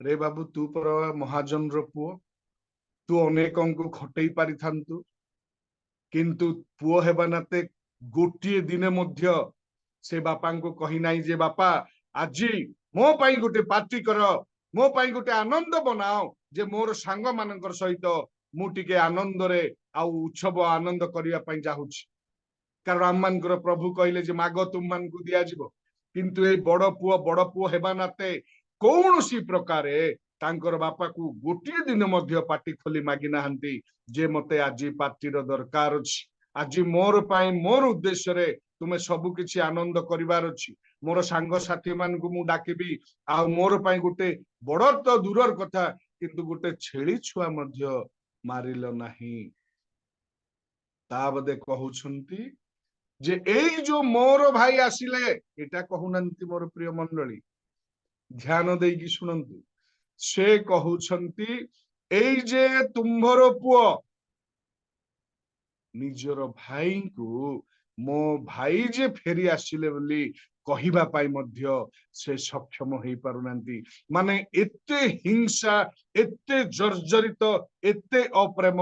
रे बाबू तू पर महाजन रो पुओ तू अनेकन को खटई पारि थांतु, किंतु पुओ हेबा नाते गोटे दिन मध्य से बापा को कही नाही जे बापा आज मो पाई गोटे पार्टी कर, मो पाई गोटे आनंद बनाओ जे मोर सांग मानकर सहित मु टिके आनंद रे आ उत्सव आनंद करिया पाई जाहुछि। कारण आम मानकर प्रभु कहले जे माग तुम मान को दिया जिवो, किंतु ए बड़ पुओ हेबा नाते कौनसी प्रकारे तांकर बापा को गोटे दिन मध्य पार्टी खोली मागी नाहंती जे मते आज पार्टीर दरकार अछि। आज मोर पाई मोर उद्देश्य रे तुमे सब किछि आनंद करिवार अछि। मोर सांग साथी मान को मु डाकिबी आ मोर पाई गोटे बड़ तो दूरर कथा किंतु गोटे छेली छुआ मध्य मारिल नाही। ता बदे कहउछंती जे एई जो मोर भाई आसिले एटा कहउनंती मोर प्रिय मंडली ध्यान देकी सुनंतु। से कहउछंती एई जे तुम्भर पुओ निजर भाई को मो भाई जे फेरी आसिले बोली कहिबा पाई मध्य से सक्षम होई पारुनांती। माने एते हिंसा एते जर्जरित एते अप्रेम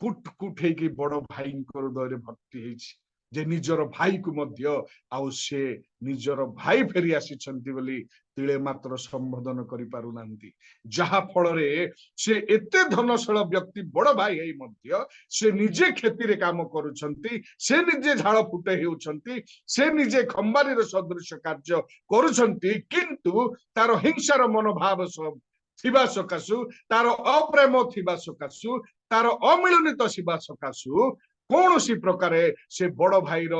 कुट कुट हेकी बड़ भाई दरे भक्ति हेछि जे निजर भाई को मध्य आउ से निजर भाई फेरी आसिछंती बोली तिले मात्र संबोधन करि पारुनांती। जहा फल रे से एते धनशाल व्यक्ति बड़ भाई हेई मध्य से निजे खेती रे काम करूछंती, से निजे झाड़ फुटे हेउछंती, से निजे खंबारीर सदृश कार्य करूछंती, किंतु तार हिंसार मनोभाव सब थिबा सकाशु तार अप्रेम थिबा सकाशु तार अमिलनित थिबा सकाशु कौनसी प्रकारे से बड़ भाईर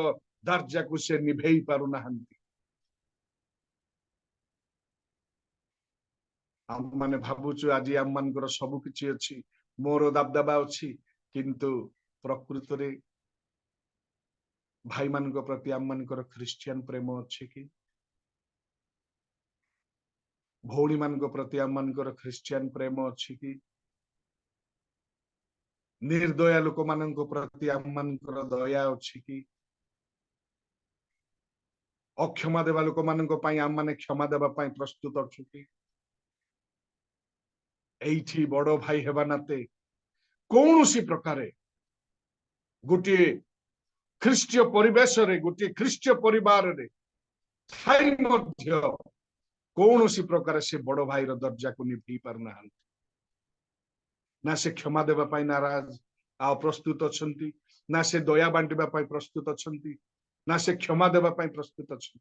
दर्जा को से निभेई पारु नाहंती। आम माने भाबुछु आज आम मानकर सब किछि अछि, मोर दाबदाबा अछि, किंतु प्रकृत रे भाई मानक प्रति आम मानकर ख्रिस्टियन प्रेम अछि कि? भौणी मानक प्रति आम मानकर ख्रिस्टियन प्रेम अछि कि? निर्दया लोक मानक प्रति आम मानकर दया अछि कि? अक्षमा देवा लोक मानक पई आम माने क्षमा देवा पई प्रस्तुत अछु कि? एठी बड़ भाई हेबा नाते कौनसी प्रकारे गोटे ख्रिस्टीय परिवेश रे गोटे ख्रिस्टीय परिवार रे थाई मध्य कौनसी प्रकार से बड़ भाई रो दर्जा को निभि पारना ना से क्षमा देवा पाई नाराज आ प्रस्तुत अछंती, ना से दया बांटिबा पाई प्रस्तुत अछंती, ना से क्षमा देवा पाई प्रस्तुत अछंती।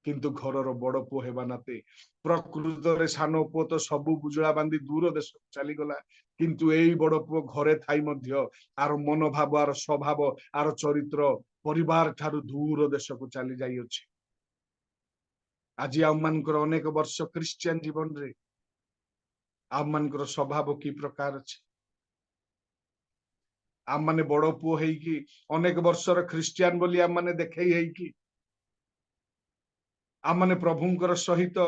किंतु घरर बड़ पुओ हेबा नाते प्रकृत रे सानो पुओ तो सबु बुजुला बांधी दूर देश चली गला, किंतु एई बड़ पुओ घरे थाई मध्य आर मनोभाव आर स्वभाव आर चरित्र परिवार ठारू दूर देश को चली जाई अछि। आज आम मानकर अनेक वर्ष क्रिश्चियन जीवन रे आम मानकर स्वभाव की प्रकार अछि? आम माने बड़ पुओ हेकी अनेक वर्षर क्रिश्चियन बोली आम माने देखै हेकी आम माने प्रभुंकर सहित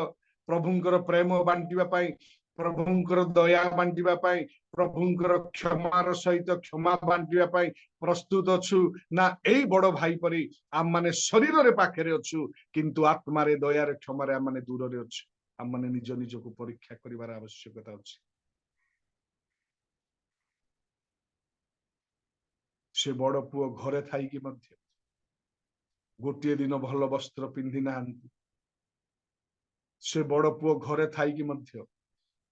प्रभुंकर प्रेम बांटिबा पाई प्रभुंकर दया बांटिबा पाई प्रभुंकर क्षमार सहित क्षमा बांटिबा पाई प्रस्तुत अच्छु ना एई बड़ भाई परी आम माने शरीर रे पाखरे अच्छु किंतु आत्मा रे दया रे क्षमा रे आम माने दूर रे अच्छु आम माने निज निज को परीक्षा करिवार आवश्यकता अछि से बड़ पुओ घरे थाई कि मध्य गोटे दिन भल वस्त्र पिंधि नाहंती से बड़ पुओ घरे थाई कि मध्य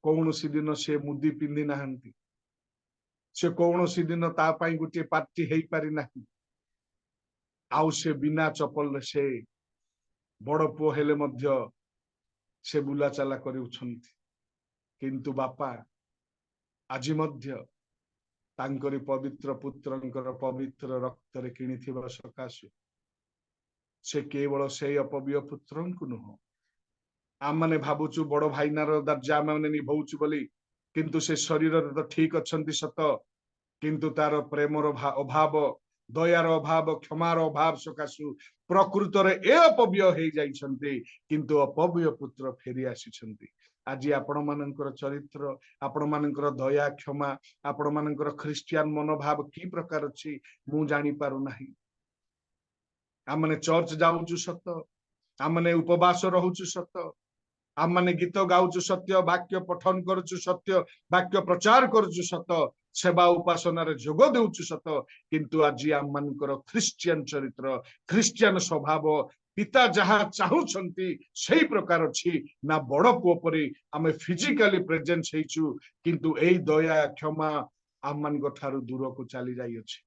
कौनसी दिन से मुदी पिंधि नाहंती से कौनसी दिन ता पाई गोटे पार्टी हेई पारि नाही आउ से बिना चपल से बड़ पुओ हेले मध्य से बुला चला करुछंती किंतु बापा आज मध्य तांकरी पवित्र पुत्रंकर पवित्र रक्त रे किनिथिबा सकाशे से केवल से अपव्य पुत्रंकु नुह आम माने भाबुचु बड़ भाईनार दर्जा माने निभौचु बोली किंतु से शरीर तो ठीक अच्छंती सत किंतु तार प्रेमर अभाव दयार अभाव क्षमार अभाव सकाशु प्रकृत रे ए अपव्य हो जाइछंती किंतु अपव्य पुत्र फेरी आसीछंती आज आपण मानकर चरित्र आपण मानकर दया क्षमा आपण मानकर ख्रिस्टियन मनोभाव की प्रकार अछि मु जानि पारु नाही आम माने चर्च जाउचु सत आम माने उपवास रहउचु सत आम माने गीत गाउचु सत्य वाक्य पठन करुचु सत्य वाक्य प्रचार करुचु सत सेवा उपासना रे जोग देउचु सत किंतु आज आम मानकर ख्रिस्टियन चरित्र ख्रिस्टियन स्वभाव पिता जहा चाहुछंती सही प्रकार अछि ना बड़ पुओ परी आमे फिजिकली प्रेजेंस हेचु किंतु एई दया क्षमा आम मान ठारू दूर को चली जाई अछि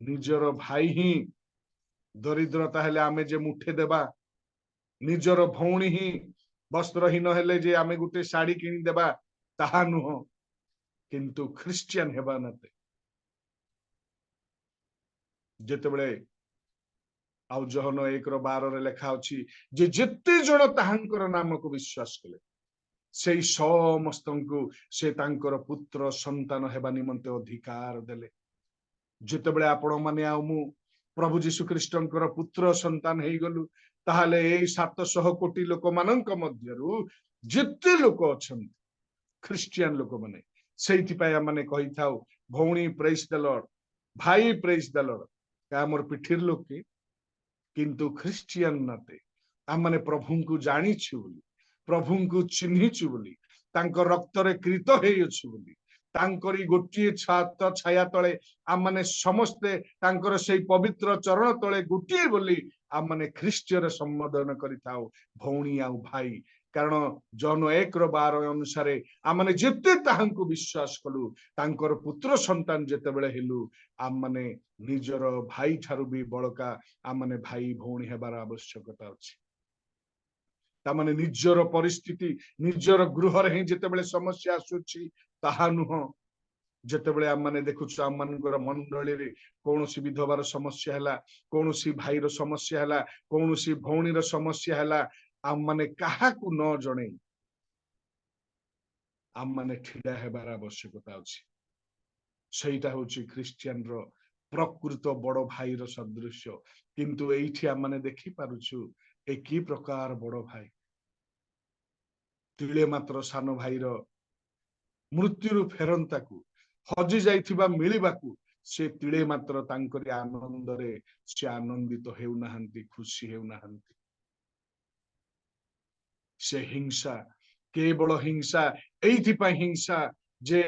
निजर भाई ही दरिद्रता हेले आमे जे मुठे देबा निजर भौणी ही वस्त्रहीन हेले जे आमे गुटे साड़ी किनी देबा ताहा नुह किंतु ख्रिस्टियन हेबा नते जेतेबेले आउ जहन 1:12 रे लेखा अछि जे जेते जण ताहांकर नाम को विश्वास कले सेई समस्तंकु से तांकर पुत्र संतान हेबा निमंते अधिकार देले जेतेबेले आपण माने आ मु प्रभु जीशु ख्रिस्टंकर पुत्र संतान हेई गलु ताहाले एई 700 कोटी लोक मानंक मध्यरु जेते लोक अछंती ख्रिस्टियन लोक माने सेइथि पाय माने कहि थाउ भौणी प्रेज द लॉर्ड भाई प्रेज द लॉर्ड का मोर पिठिर लोक के किंतु ख्रिस्टियन नते आम माने प्रभु को जानिछु बोली प्रभु को चिन्हिछु बोली तांको रक्त रे कृत हेई अछि बोली तांकरी गोटिए छात छाया तले आम माने समस्ते तांकर सेई पवित्र चरण तले गोटिए बोली आम माने ख्रिस्टियन संबोधन करिथाउ भौणी आ भाई कारण जन 1:12 अनुसार आम माने जेते ताहांको विश्वास कलु तांकर पुत्र संतान जेतेबेले हेलु आम माने निजर भाई ठारू भी बड़का आम माने भाई भौणी हेबार आवश्यकता अछि ता माने निजर परिस्थिति निजर गृह रे ही जेतेबेले समस्या आसुछि ताहा नुह जेतेबेले आम माने देखुछु आम मानकर मंडली रे कोनोसी विधवार समस्या हैला कोनोसी भाईर समस्या हैला कोनोसी भौणीर समस्या हैला आम माने काहा को न जणे आम माने ठिडा हेबार आवश्यकता अछि सेटा होछि ख्रिस्टियन रो प्रकृत बड़ भाईर सदृश्य किंतु एइठी आम माने देखि पारुछु ए की प्रकार बड़ भाई तिले मात्र सान भाईर मृत्यु फेरंता को हजि जाइथिबा मिलिबाकू से तिले मात्र तांकरी आनंद रे से आनंदित तो हेउ नाहंती खुशी हेउ नाहंती से हिंसा केवल हिंसा एइथि पय हिंसा जे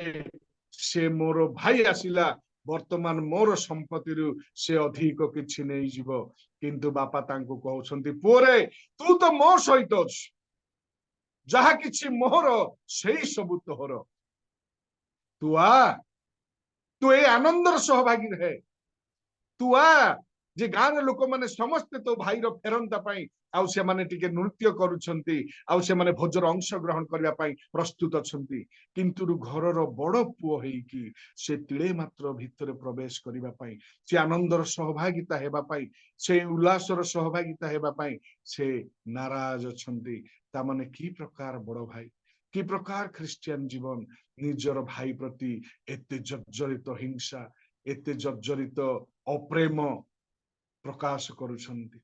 से मोर भाई आसिला वर्तमान मोर संपत्ति रु से अधिक किछि नै जीवो किंतु बापा तांको कहउछंती पोरे तू तो मो सहित अछ जहा किछि मोहर सेई सब तोहर तू आ तू ए आनंदर सहभागी रहे तू आ जे गाँव लोक माने समस्त तो भाई रो फेरंता पाई आउ से माने टिके नृत्य करूछंती आउ से माने भोजर अंश ग्रहण करबा पाई प्रस्तुत अछंती किंतु घर रो बड़ पुओ हेई कि से तिले मात्र भीतर प्रवेश करबा पाई से आनंदर सहभागिता हेबा पाई से उल्लासर सहभागिता हेबा पाई से नाराज अछंती ता माने की प्रकार बड़ भाई कि प्रकार ख्रिस्टियन जीवन निजर भाई प्रति एते जर्जरित हिंसा एते जर्जरित अप्रेम प्रकाश करुछंती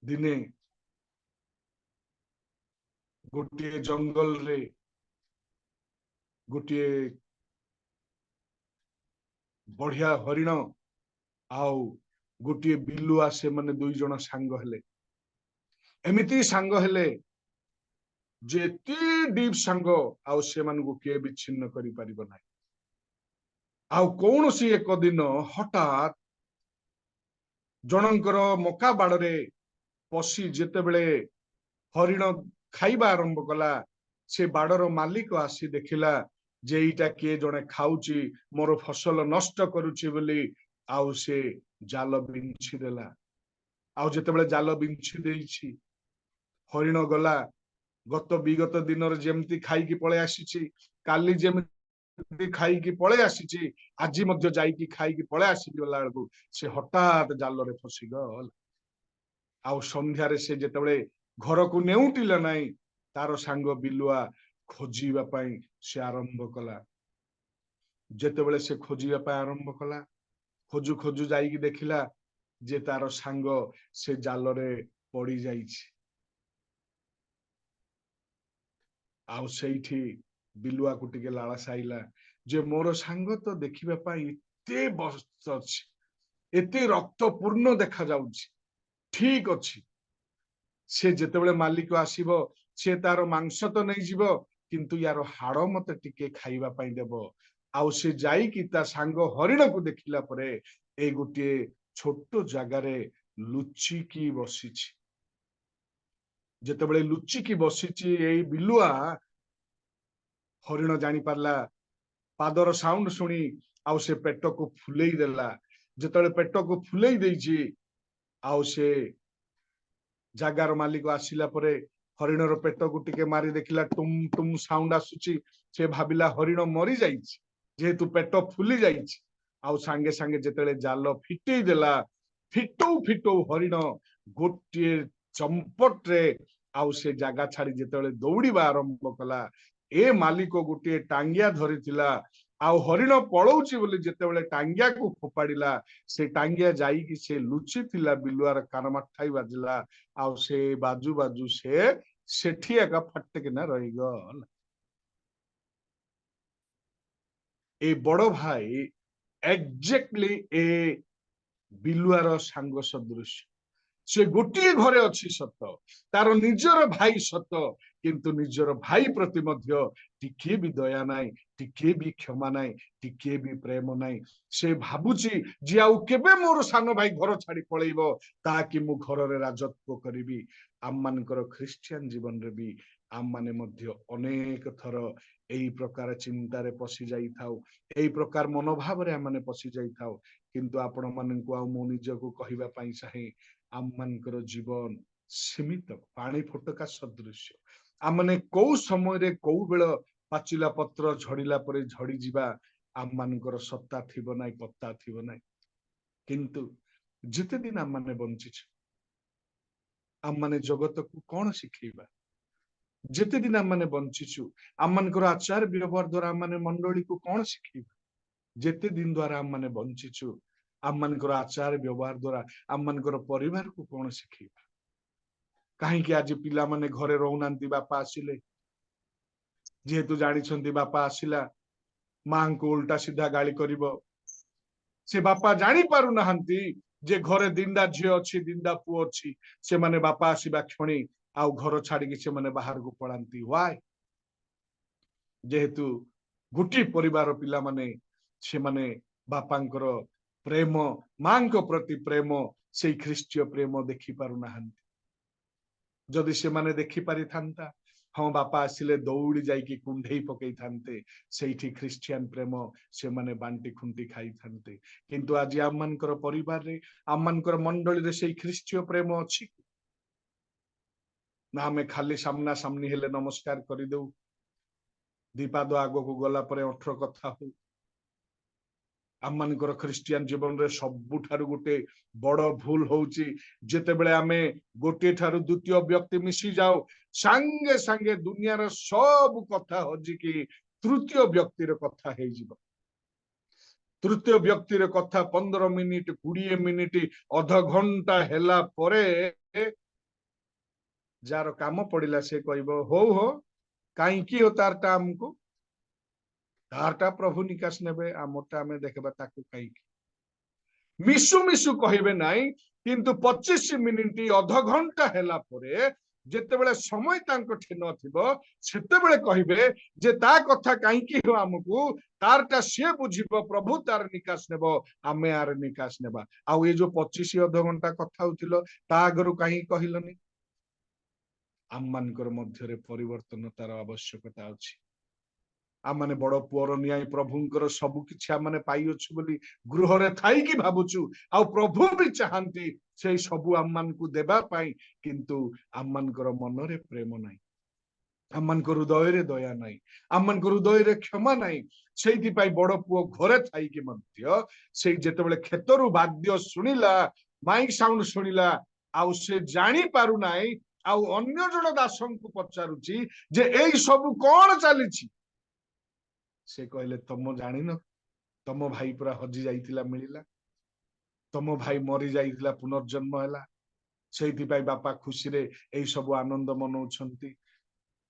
दिने गोटे जंगल रे गोटे बढ़िया हरिण आउ गोटे बिलुआ से माने दुई जन सांग हेले एमिति सांग हेले जे एते डीप सांग आउ से मानकु के विच्छिन्न करि परिबो नाही आउ कौनसी एक दिन हठात जनकर मका बाड़े पशि जेतेबेले हरिण खाइबा आरंभ कला से बाड़र मालिक आसी देखिला जे एटा किए जने खाउची मोर फसल नष्ट करूची बोली आउ से जाल बिंछि देला आउ जेतेबेले जाल बिंछि देइछि हरिण गला गत विगत दिन जेमती खाई पळे आसीची काली जेमती खाई पळे आसीची आज मध्य जाईकी खाई पळे आसी गला बेलकु से हठात जाल रे फसी गल आउ संध्यारे से जेतेबेले घर को नेउटिला नाही तार सांग बिलुआ खोजिबा पई से आरंभ कला जेतेबेले से खोजिबा पई आरंभ कला खोजु खोजु जाईकी देखिला जे तार सांग से जाल रे पड़ी जाईछि आउ सेठी बिलुआ को टिके लालसा आइला जे मोर सांग तो देखिबा पई एते बस्त अछि एते रक्त पूर्ण देखा जाउछि ठीक अछि से जेतेबेले मालिक आसीबो से तार मांस तो नहीं जीवो किंतु यार हाड़ मते टिके खाइबा पई देबो आउ से जाई कि ता सांग हरिण को देखिला परे ए गोटे छोटो जगारे लुचि की बसिछि जेतेबेले लुचि की बसिछि ए बिलुआ हरिण जानी पारला पादर साउंड सुनी आउ से पेट को फुलेई देला जेतेबेले पेट को फुलेई देइछि आउ से जगार मालिक आसिला परे हरिणर पेट को टिके मारी देखिला टुम टुम साउंड आसुची से भाबिला हरिण मरी जाइछि जेहेतु पेट फुली जाइछि आउ सांगे सांगे जेतेले जाल फिटेई देला फिटौ फिटौ हरिण गोटे चंपट रे आउ से जागा छाड़ी जेतेले दौड़ीबा आरंभ कला ए मालिक गोटे टांगिया धरिथिला आउ हरिण पळौची बोली जेतेबेले टांगिया को फोपाड़िला से टांगिया जाईकी से लुचि थिला बिलुआर कानमाठाई बाजिला आउ से बाजू बाजू से सेठी एका फटकिना रही गल ए बड़ भाई एक्जेक्टली ए बिलुआर सांग सदृश से गोटे घरे अच्छी सत तार निजर भाई सत किंतु निजर भाई प्रति मध्य टिके भी दया नाई टिके भी क्षमा नाई टिके भी प्रेम नाई से भाबुची जे आउ केबे मोर सान भाई घर छाड़ी पळेइबो ताकि मु घर रे राजत्व करिबी आम मानकर ख्रिस्टियन जीवन रे भी आम माने मध्य अनेक थर एई प्रकार चिंता रे पसी जाई थाउ एई प्रकार मनोभाव रे माने पसी जाई थाउ किंतु आपण माननकु आ मो निजको कहिबा पई चाहे आम मानकर जीवन सीमित पानी फोटका सदृश आम माने कौ समय रे कौ बेल पाचिला पत्र झड़िला परे झड़ी जीवा आम मानकर सत्ता थिबो नाई पत्ता थिबो नाई किंतु जिते दिन आम माने बंचिछ आम माने जगत को कौन शिखेबा जिते दिन आम माने बंचिछु आम मानकर आचार व्यवहार द्वारा आम माने मंडली को कौन शिखेबा जिते दिन द्वारा आम माने बंचिछु आम मानकर आचार व्यवहार द्वारा आम मानकर परिवार को कौन शिखेबा कहीं आज पिला माने घरे रहउनांती बापा आसिले जेहेतु जानी बापा आसिला मां को उल्टा सीधा गाली करिबो से बापा जानी पारु नहंती जे घरे दिंदा झियो अछि दिंदा पुओ अछि से माने बापा आसीबा क्षणी आउ घर छाड़ी कि से माने बाहर को पळांती व्हाई जेहेतु गुटी परिवार पिला माने से माने बापांकर प्रेम मां को प्रति प्रेम से ख्रिस्टीय प्रेम देखि पारु नहंती जदि से माने देखि पारि थांता हाँ बापा आसिले दौड़ी जाइकी कुंढई पकई थांते सेठी ख्रिस्टियन प्रेम से माने बांटी खुंटी खाई थांते किंतु आज आम मानकर परिवार रे आम मानकर मंडली रे से ख्रिस्टीय प्रेम अछि ना हमें खाली सामना सामनी हेले नमस्कार करि देउ दीपाद आगो को गला परे 18 कथा हो आम मानकर ख्रिस्टियन जीवन रे सबुठारु गोटे बड़ भूल होउची जेतेबेले आमे गोटे ठारु द्वितीय व्यक्ति मिसी जाओ सांगे सांगे दुनियार सब कथा होजी कि तृतीय व्यक्तिर कथा हे जीव तृतीय व्यक्तिर कथा 15 मिनिट 20 मिनिट अध घंटा हेला परे जार काम पड़िला से कहबो हो कहीं हो तारटा आमको तारटा प्रभु निकास नेबे आमटा आमे देखबा ताकू कहीं मिशु मिशु कहबे नाई किंतु 25 मिनिट अध घंटा हैला परे जेतेबेले समय तांको ठेन थिबो सेतेबेले कहबे जे ता कथा काईकी हो हमकु तारटा से बुझिबो प्रभु तार निकास नेबो आमे आर निकास नेबा आ ये जो 25 अध घंटा कथा होतिलो ता आगरु काई कहिलनी आम मानकर मध्यरे परिवर्तन तार आवश्यकता अछि आम माने बड़ पुअर न्याय प्रभुंकर सबु किछि आम माने पाई अछि बोली गृह रे थाई की भाबुछु आ प्रभु भी चाहंती से सबु आम मान को देबा पाई किंतु आम मानकर मन रे प्रेम नाही आम मानकर हृदय रे दया नाही आम मानकर हृदय रे क्षमा नाही सेति पाई बड़ पुओ घरे थाई की मध्य से जेतेबेले खेतरु वाद्य सुनिला माइक साउंड सुनिला आ से जानी पारु नाही आ अन्य जण दासन को पचारुची जे एई सबु कोन चलीची से कहले तुम जानी न तुम भाई पूरा हजि जाइतिला मिलिला तुम भाई मरी जाइतिला पुनर्जन्म हैला सेति पाई बापा खुशी रे एई सब आनंद मनौछंती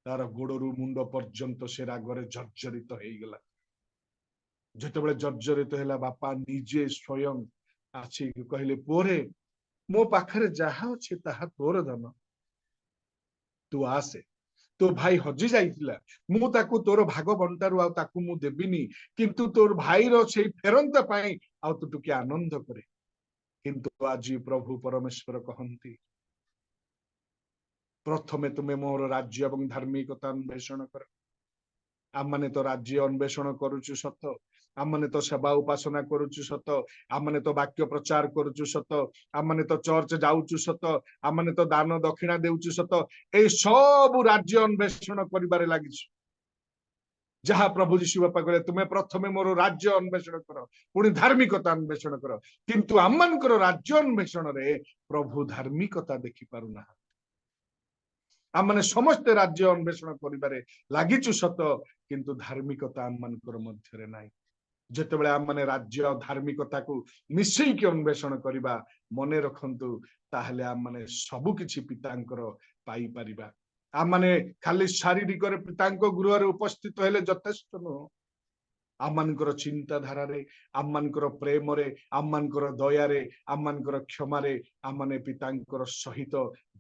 तार गोड़रू मुंड पर्यंत से रागरे जर्जरित हो गला जेतेबेले जर्जरित हैला बापा निजे स्वयं आछि कहले पोरे मो पाखरे जहा अछि ताहा तोर धन तू आसे तो भाई हजि जाइतिला मु ताकू तोर भाग बंटारू आ ताकू मु देबिनी किंतु तोर भाई रो से फेरंत पाई आ तू टुके आनंद करे किंतु आज प्रभु परमेश्वर कहंती प्रथमे तुमे मोर राज्य एवं धार्मिकता अन्वेषण कर आम माने तो राज्य अन्वेषण करूचु सत आम माने तो सेवा उपासना करूचु सत आम माने तो वाक्य प्रचार करूचु सत आम माने तो चर्च जाऊचु सत आम माने तो दान दक्षिणा देउचु सत ए सब राज्य अन्वेषण करिबारे लागिछु जहाँ प्रभु जीशु बापा कहले तुमे प्रथमे मोर राज्य अन्वेषण कर पुणी धार्मिकता अन्वेषण कर किंतु आम मानकर राज्य अन्वेषण रे प्रभु धार्मिकता देखि पारुना आम माने समस्त राज्य अन्वेषण करिबारे लागिछु सत किंतु धार्मिकता आम मानकर मध्यरे नाही जेतेबेले आम माने राज्य धार्मिकता को मिसेई अन्वेषण करिबा मने रखंतु ताहले आम माने सबु किछि पितांकर पाई परिबा आम माने खाली शारीरिक रे पितांक गृह रे उपस्थित हेले यथेष्ट न आम मानकर चिंता धारा रे आम मानकर प्रेम रे आम मानकर दया रे आम मानकर क्षमा रे आम माने पितांकर सहित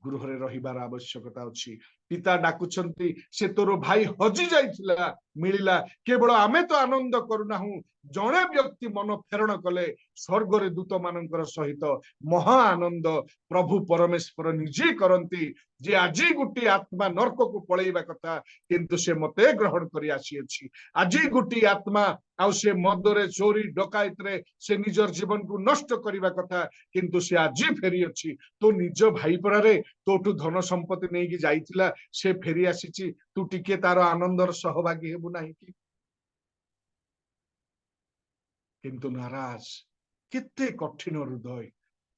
गृह रे रहिबार आवश्यकता अछि पिता डाकुछंती से तोर भाई हजि जाइतिला मिलिला केवल आमे तो आनंद करूना हूं जणे व्यक्ति मन फेरण कले स्वर्ग रे दूत मानकर सहित महा आनंद प्रभु परमेश्वर निजे करंती जे आजी गुटी आत्मा नरक को पळेइबा कथा किंतु से मते ग्रहण करी आसी अछि आजी गुटी आत्मा आउ से मदरे चोरी डकायत रे से निजर जीवन को नष्ट करिबा कथा किंतु से आजी फेरी अछि तो निज भाई परारे तोटू धन संपत्ति नहीं कि जाइतिला से फेरी आसीची तू टिके तार आनंदर सहभागी हेबु नाही कि किंतु नाराज केते कठिन हृदय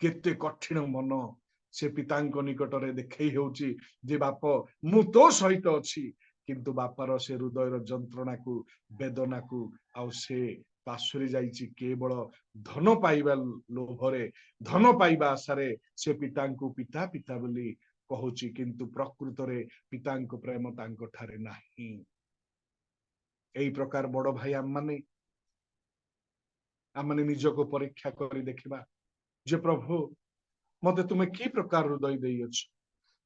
केते कठिन मन से पितांक निकट रे देखै हेउची जे बाप मु तो सहित अछि किंतु बापार से हृदयर जंत्रणा को वेदना को आउ से पासुरी जाइची केवल धन पाइबा लोभरे धन पाइबा आशारे से पितांको पिता पिता बोली कहूची किंतु प्रकृत रे पितांको प्रेम तांको ठारे नाही एई प्रकार बड़ भाई आम माने निजको परीक्षा करी देखिबा जे प्रभु मते तुमे की प्रकार हृदय देई अछि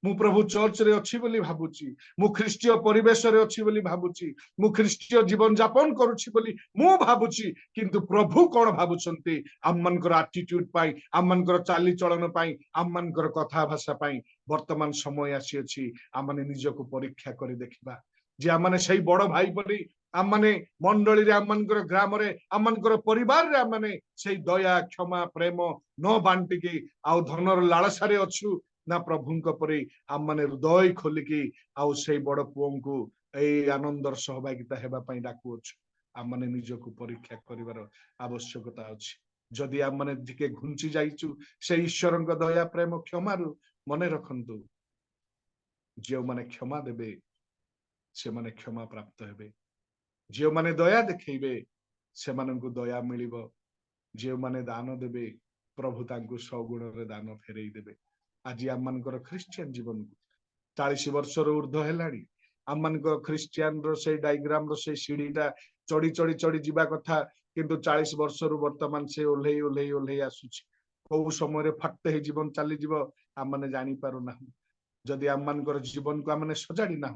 मु प्रभु चर्च रे अछि बोली भाबुची मु ख्रीष्टीय परिवेश रे अछि बोली भाबुची मु ख्रीष्टीय जीवन यापन करूची बोली मु भाबुची किंतु प्रभु कोन भाबुचंती आम मानकर एटीट्यूड पाई आम मानकर चाली चलन पाई आम मानकर कथा भाषा पाई वर्तमान समय आसी अछि आम माने निजको परीक्षा करी देखिबा जे आम माने सही बड़ भाई बोली आम माने मंडली रे आम मानकर ग्राम रे आम मानकर परिवार रे आम माने सही दया क्षमा प्रेम न बांटिकी आ धनर लालसा रे अछु ना प्रभु परी आम माने हृदय खोलिकी आउ से बड़ पुओं को ए आनंदर सहभागिता हेबा पई डाकुछु आम माने निजको परीक्षा करिवार आवश्यकता अछि जदि आम माने टिके घुंची जाइचु से ईश्वरक दया प्रेम क्षमारु मने रखंतु जे माने क्षमा देबे से माने क्षमा प्राप्त हेबे जे माने दया देखैबे से माननकु दया मिलिबो जे माने दान देबे प्रभु तांकु सगुण रे दान फेरई देबे आज आम मानकर ख्रीस्टियन जीवन को 40 वर्षर ऊर्ध्व हेलाणी आम ख्रिस्टियान से डायग्राम रो से सीढ़ीटा चढ़ी चढ़ी चढ़ी जीवा कथा किंतु 40 वर्षर वर्तमान से ओल्हे ओल्हे ओल्हे आसुची कौ समय फटे जीवन चली आम मैंने जानी पारु ना जदि आम मान जीवन को आम सजाड़ी ना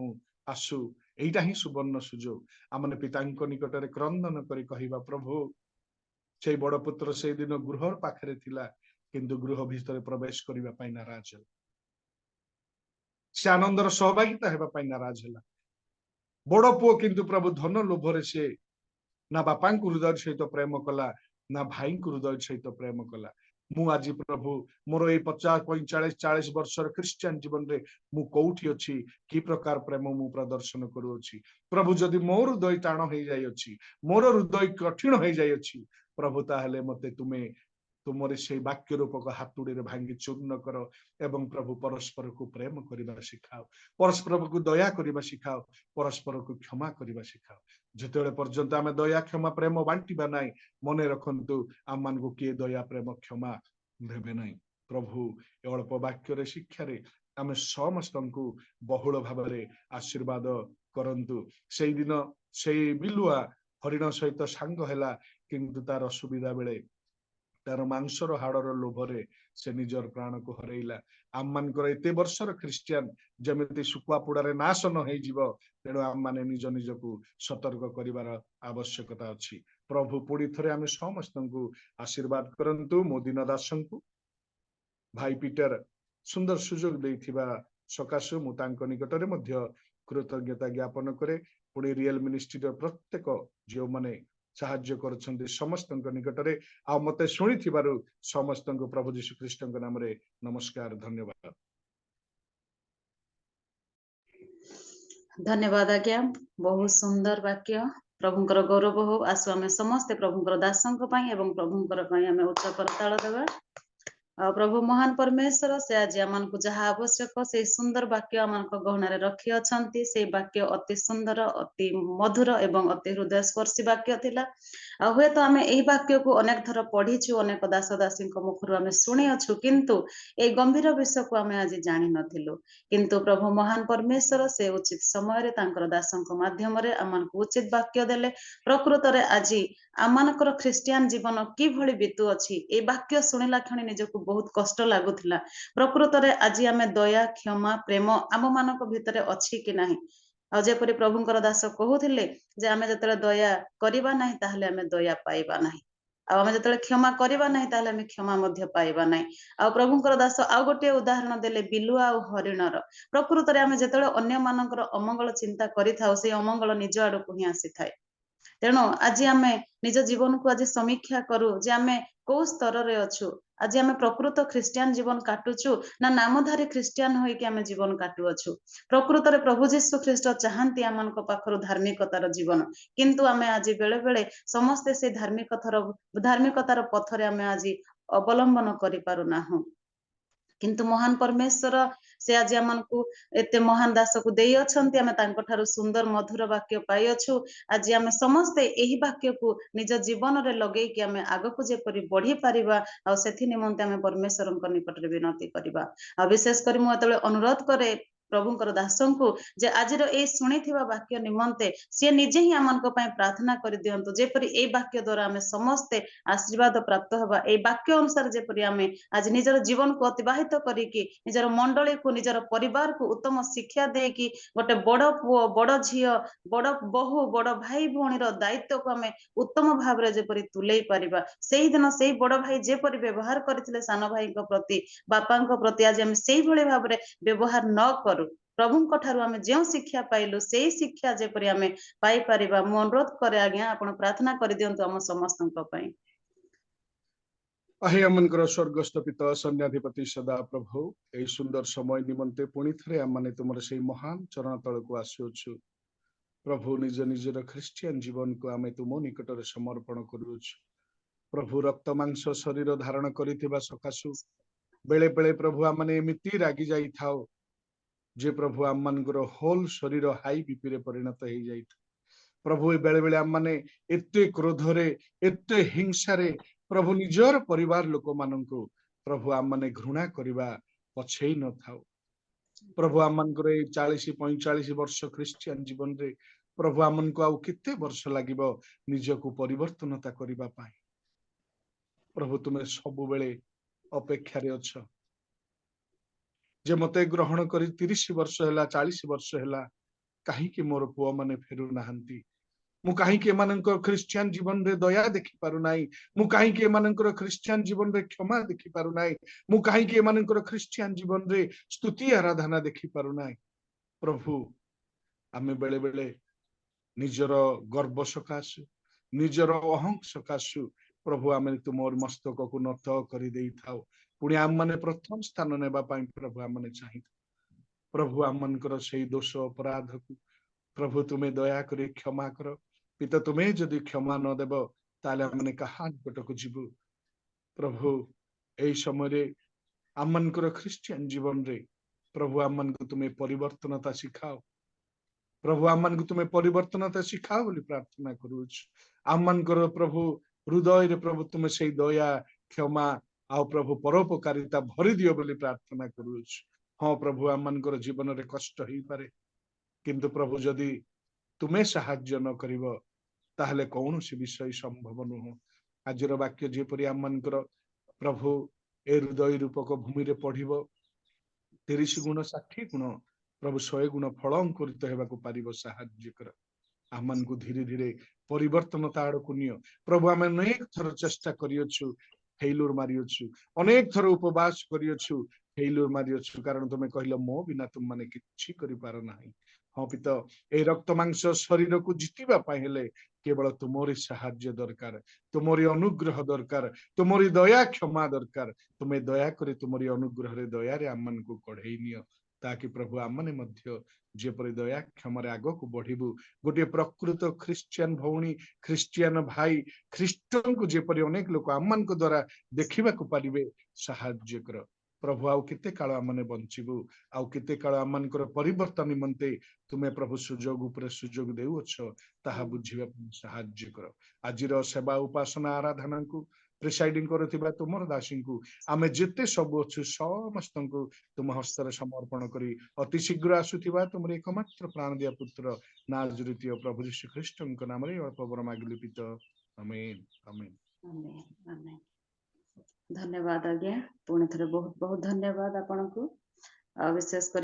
आसु यहीटा ही सुवर्ण सुजोग आम पिता निकट में क्रंदन कर प्रभु से बड़ पुत्र से दिन गृह पाखे थिला किंतु गृह भीतर प्रवेश करने नाराज है से आनंदर सहभागिता हेबा नाराज है बड़ पुओ किंतु प्रभु धन लोभरे से ना बापा हृदय सहित प्रेम कला ना भाई हृदय सहित प्रेम कला मु आज प्रभु मोर ये 50 45 40 वर्षर ख्रिस्टियन जीवन रे मु कौटी अच्छी कि प्रकार प्रेम मु प्रदर्शन करुछि प्रभु जदि मोर हृदय टाण हो जाइए मोर हृदय कठिन हो जाइए प्रभु ताहले मते तुमे तुमर से वाक्य रूपक हातुड़ी भांगी चूर्ण कर एवं प्रभु परस्पर को प्रेम करने शिखाओ परस्पर को दया करने शिखाओ परस्पर को क्षमा करने शिखाओ जिते पर्यंत आम दया क्षमा प्रेम बांटा ना मन रखु आम मान को किए दया प्रेम क्षमा देवे ना प्रभु अल्प वाक्य शिक्षा आम समस्त को बहुल भाव आशीर्वाद करंतु से दिन से बिलुआ हरिण सहित सांग है किंतु तार असुविधा बेले तार मांसर हाड़र लोभरे से निजर प्राण को हरैला आम मानकर एते वर्षर ख्रिस्टियान जमिति सुकुआ पुड़ारे नाश न हो तेणु आम माने निज निज को सतर्क करिवार आवश्यकता अछि प्रभु पुणी थरे आम समस्त को आशीर्वाद करंतु मोदीन दास को भाई पीटर सुंदर सुजोग देथिबा सकाशु मु तांको निकटरे मध्य कृतज्ञता ज्ञापन करे पुणी रियल मिनिस्ट्री प्रत्येक जो माने साहाय्य करछन्ते समस्त निकटरे आ मते शुणी थिबारु समस्त प्रभु यीशु ख्रीष्ट नाम रे नमस्कार धन्यवाद धन्यवाद आज्ञा बहुत सुंदर वाक्य प्रभुंकर गौरव हो आसु आमे समस्ते प्रभुंकर दासंक पई एवं प्रभुंकर पई आमे उच्च करताल देबा प्रभु महान परमेश्वर से आज आम को जहाँ आवश्यक से सुंदर वाक्य आम गहन रखी अच्छा से वाक्य अति सुंदर अति मधुर एवं अति हृदय स्पर्शी वाक्य थिला हुए तो आम यही वाक्य को अनेक थर पढ़ीचु अनेक दास दासी मुखर आम शुणी अच्छु किंतु ए गंभीर विषय को आम आज जानी नथिलु किंतु प्रभु महान परमेश्वर से उचित समय दासंक माध्यम आम उचित वाक्य देले प्रकृत रे आज आमनकर ख्रिस्टियान जीवन कि भली बीतु अछि ए वाक्य सुनिला क्षणी निजको बहुत कष्ट लागुथिला प्रकृत रे आज आमे दया क्षमा प्रेम आम मानक भितरे अछि कि नाही आ जेपरि प्रभुंकर दास कहूथिले जे आमे जतले दया करिबा नाही ताहले आमे दया पाइबा नाही आ आमे जतले क्षमा करिबा नाही ताहले आमे क्षमा मध्य पाइबा नाही आ प्रभुंकर दास आ गोटे उदाहरण देले बिलुआ आ हरिणर प्रकृत रे आमे जतले अन्य मानकर अमंगल चिंता करिथाउ से अमंगल निज आडको ही आसीथाय तेणु आज आम निज जीवन को आज समीक्षा करू जे आम कौ स्तर रे अच्छु आज आम प्रकृत ख्रिस्टियान जीवन काटुचु ना नामधारी ख्रिस्टियान होइके आम जीवन काटु अच्छु प्रकृत रे प्रभु जीशु ख्रीष्ट चाहती आम पाखर धार्मिकतार जीवन किंतु आम आज बेले बेले समस्ते से धार्मिकतार पथरे आम आज अवलंबन करि पारु नाहु किंतु महान परमेश्वर से आज आमको एते महान दास को देई अछंती आमे तांको ठारू सुंदर मधुर वाक्य पाई अछु आज आमे समस्ते एही वाक्य को निज जीवन रे लगेई कि आमे आगो को जेपरि बढ़ी परिबा आ सेथि निमंते आमे परमेश्वरक निकट रे विनती करिबा आ विशेष करी मु एतले अनुरोध करे प्रभुंकर दासों को जे आजिर ए शुणिथिबा वाक्य निमंते से निजे ही आमनको पय प्रार्थना करि दियंतु जेपरि ए वाक्य द्वारा आमे समस्ते आशीर्वाद प्राप्त हबा ए वाक्य अनुसार जेपरि आमे आज निजर जीवन को अतिबाहित करिकि निजर मंडली को निजर परिवार को उत्तम शिक्षा देकी गोटे बड़ पुओ बड़ झियो बड़ बहु बड़ भाई भौणीर दायित्व को आमे उत्तम भाव रे जेपरि तुलै परिबा सेही दिन सेही बड़ भाई जेपरि व्यवहार करथिले सान भाई को प्रति बापांको प्रति आज आमे सेही भली भाव रे व्यवहार न करू प्रभु ठारू आमे जो शिक्षा पाइलु से शिक्षा जेपरि आमे पाई परिबा मु अनुरोध करे आज्ञा आपण प्रार्थना करि दियंतु हम समस्तक पई अहे अमनकर स्वर्गस्थ पिता सन्याधिपति सदा प्रभु ए सुंदर समय निमंते पुणी थरे आमने तुमर से महान चरण तल को आसुछु प्रभु निज निजर ख्रिस्टियन जीवन को आमे तुम निकट रे समर्पण करूछु प्रभु रक्त मांस शरीर धारण करिथिबा सकाशु बेले बेले प्रभु आमने एमिति रागी जाई थाओ जे प्रभु आम मानकर होल शरीर हाई बीपी रे परिणत हो जाए प्रभु बेले बेले आम माने एते क्रोध रे एते हिंसा रे प्रभु निजर परिवार लोक माननको प्रभु आम माने घृणा करिबा पछेई न थाओ प्रभु आमनकर 40-45 वर्ष क्रिश्चियन जीवन रे प्रभु आमन को आउ केते वर्ष लागिबो निजको परिवर्तनता करिबा पाई प्रभु तुमे सब बेले अपेक्षा रे अछ जे मते ग्रहण करी 30 वर्ष हैला 40 वर्ष हैला काहे कि मोर पुआ माने फेरु नाहंती मु काहे कि एमानकर क्रिश्चियन जीवन रे दया देखि पारु नाई मु काहे कि एमानकर क्रिश्चियन जीवन रे क्षमा देखि पारु नाई मु काहे कि एमानकर क्रिश्चियन जीवन रे स्तुति आराधना देखि पारु नाई प्रभु आमे बेले बेले निजर गर्व सकाशु निजर अहं सकाशु प्रभु आमे तुमर मस्तक को नत करि देई थाओ पुणी आम माने प्रथम स्थान नेबा पाई प्रभु आमने चाहि प्रभु आमनकर सेई दोष अपराध को प्रभु तुम्हें दया करी क्षमा कर पिता तुम्हें जदि क्षमा न देब ताले आमने कहा निकटक जीवु प्रभु एई समय रे आमनकर क्रिश्चियन जीवन रे प्रभु आमन को तुम्हें परिवर्तनता सिखाओ प्रभु आमन को तुम्हें परिवर्तनता सिखाओ बोली प्रार्थना करूछ आमनकर प्रभु हृदय रे प्रभु तुम्हें सेई दया क्षमा आ प्रभु परोपकारिता भरी दियो बोली प्रार्थना करूछ हाँ प्रभु आमनकर जीवन रे कष्ट ही पारे किंतु प्रभु जदि तुम्हें साहाय्य न करिवो ताहले कौनसी विषय संभव नुह आजर वाक्य जेपरि आमनकर प्रभु ए हृदय रूपक भूमि रे पढ़िबो 30 गुण 60 गुण प्रभु 100 गुण फल अंकुरित हेबाकु पारिबो साहाय्य कर आमन को धीरे धीरे परिवर्तनता आड़कु नियो प्रभु आमे अनेक थर चेष्टा करियोछु फेलुर मारियोछु अनेक थर उपवास करियोछु फेलुर मारियोछु कारण तुमे कहिलो मो बिना तुम माने किछि करि पार नाही हाँ पिता ए रक्त मांस शरीर को जितिबा पाई हेले केवल तुमरी साहाय्य दरकार तुमरी अनुग्रह दरकार तुमरी दया क्षमा दरकार तुम्हें दया करे तुमरी अनुग्रह रे दया रे आमन को कढेई नियो ताकि प्रभु आमने मध्य जेपरि दया क्षमारे आग को बढ़िबु गोटे प्रकृत क्रिश्चियन भौणी क्रिश्चियन भाई ख्रीष्टन को जेपरि अनेक लोक आमन को द्वारा देखिबा को पारिबे साहाय्य कर प्रभु आउ केते काल आमने बंचिबु आउ केते काल आमनकर परिवर्तन निमंते तुमे प्रभु सुजोग उपरे सुजोग देउछ ताहा बुझिबा साहाय्य कर आजिर सेवा उपासना आराधना को प्रिसाइडिंग करथिबा तुमर दासी को आमे जेते सब अछु समस्त को तुम हस्तर समर्पण करी अति शीघ्र आसुथिबा तुमर एकमात्र प्राण दिया पुत्र नाजरीय प्रभु यीशु ख्रीष्ट को नाम रे अल्प बर मागिलि पिता आमेन आमेन आमेन आमेन धन्यवाद आज्ञा पुणी थे बहुत बहुत धन्यवाद आपन को विशेष कर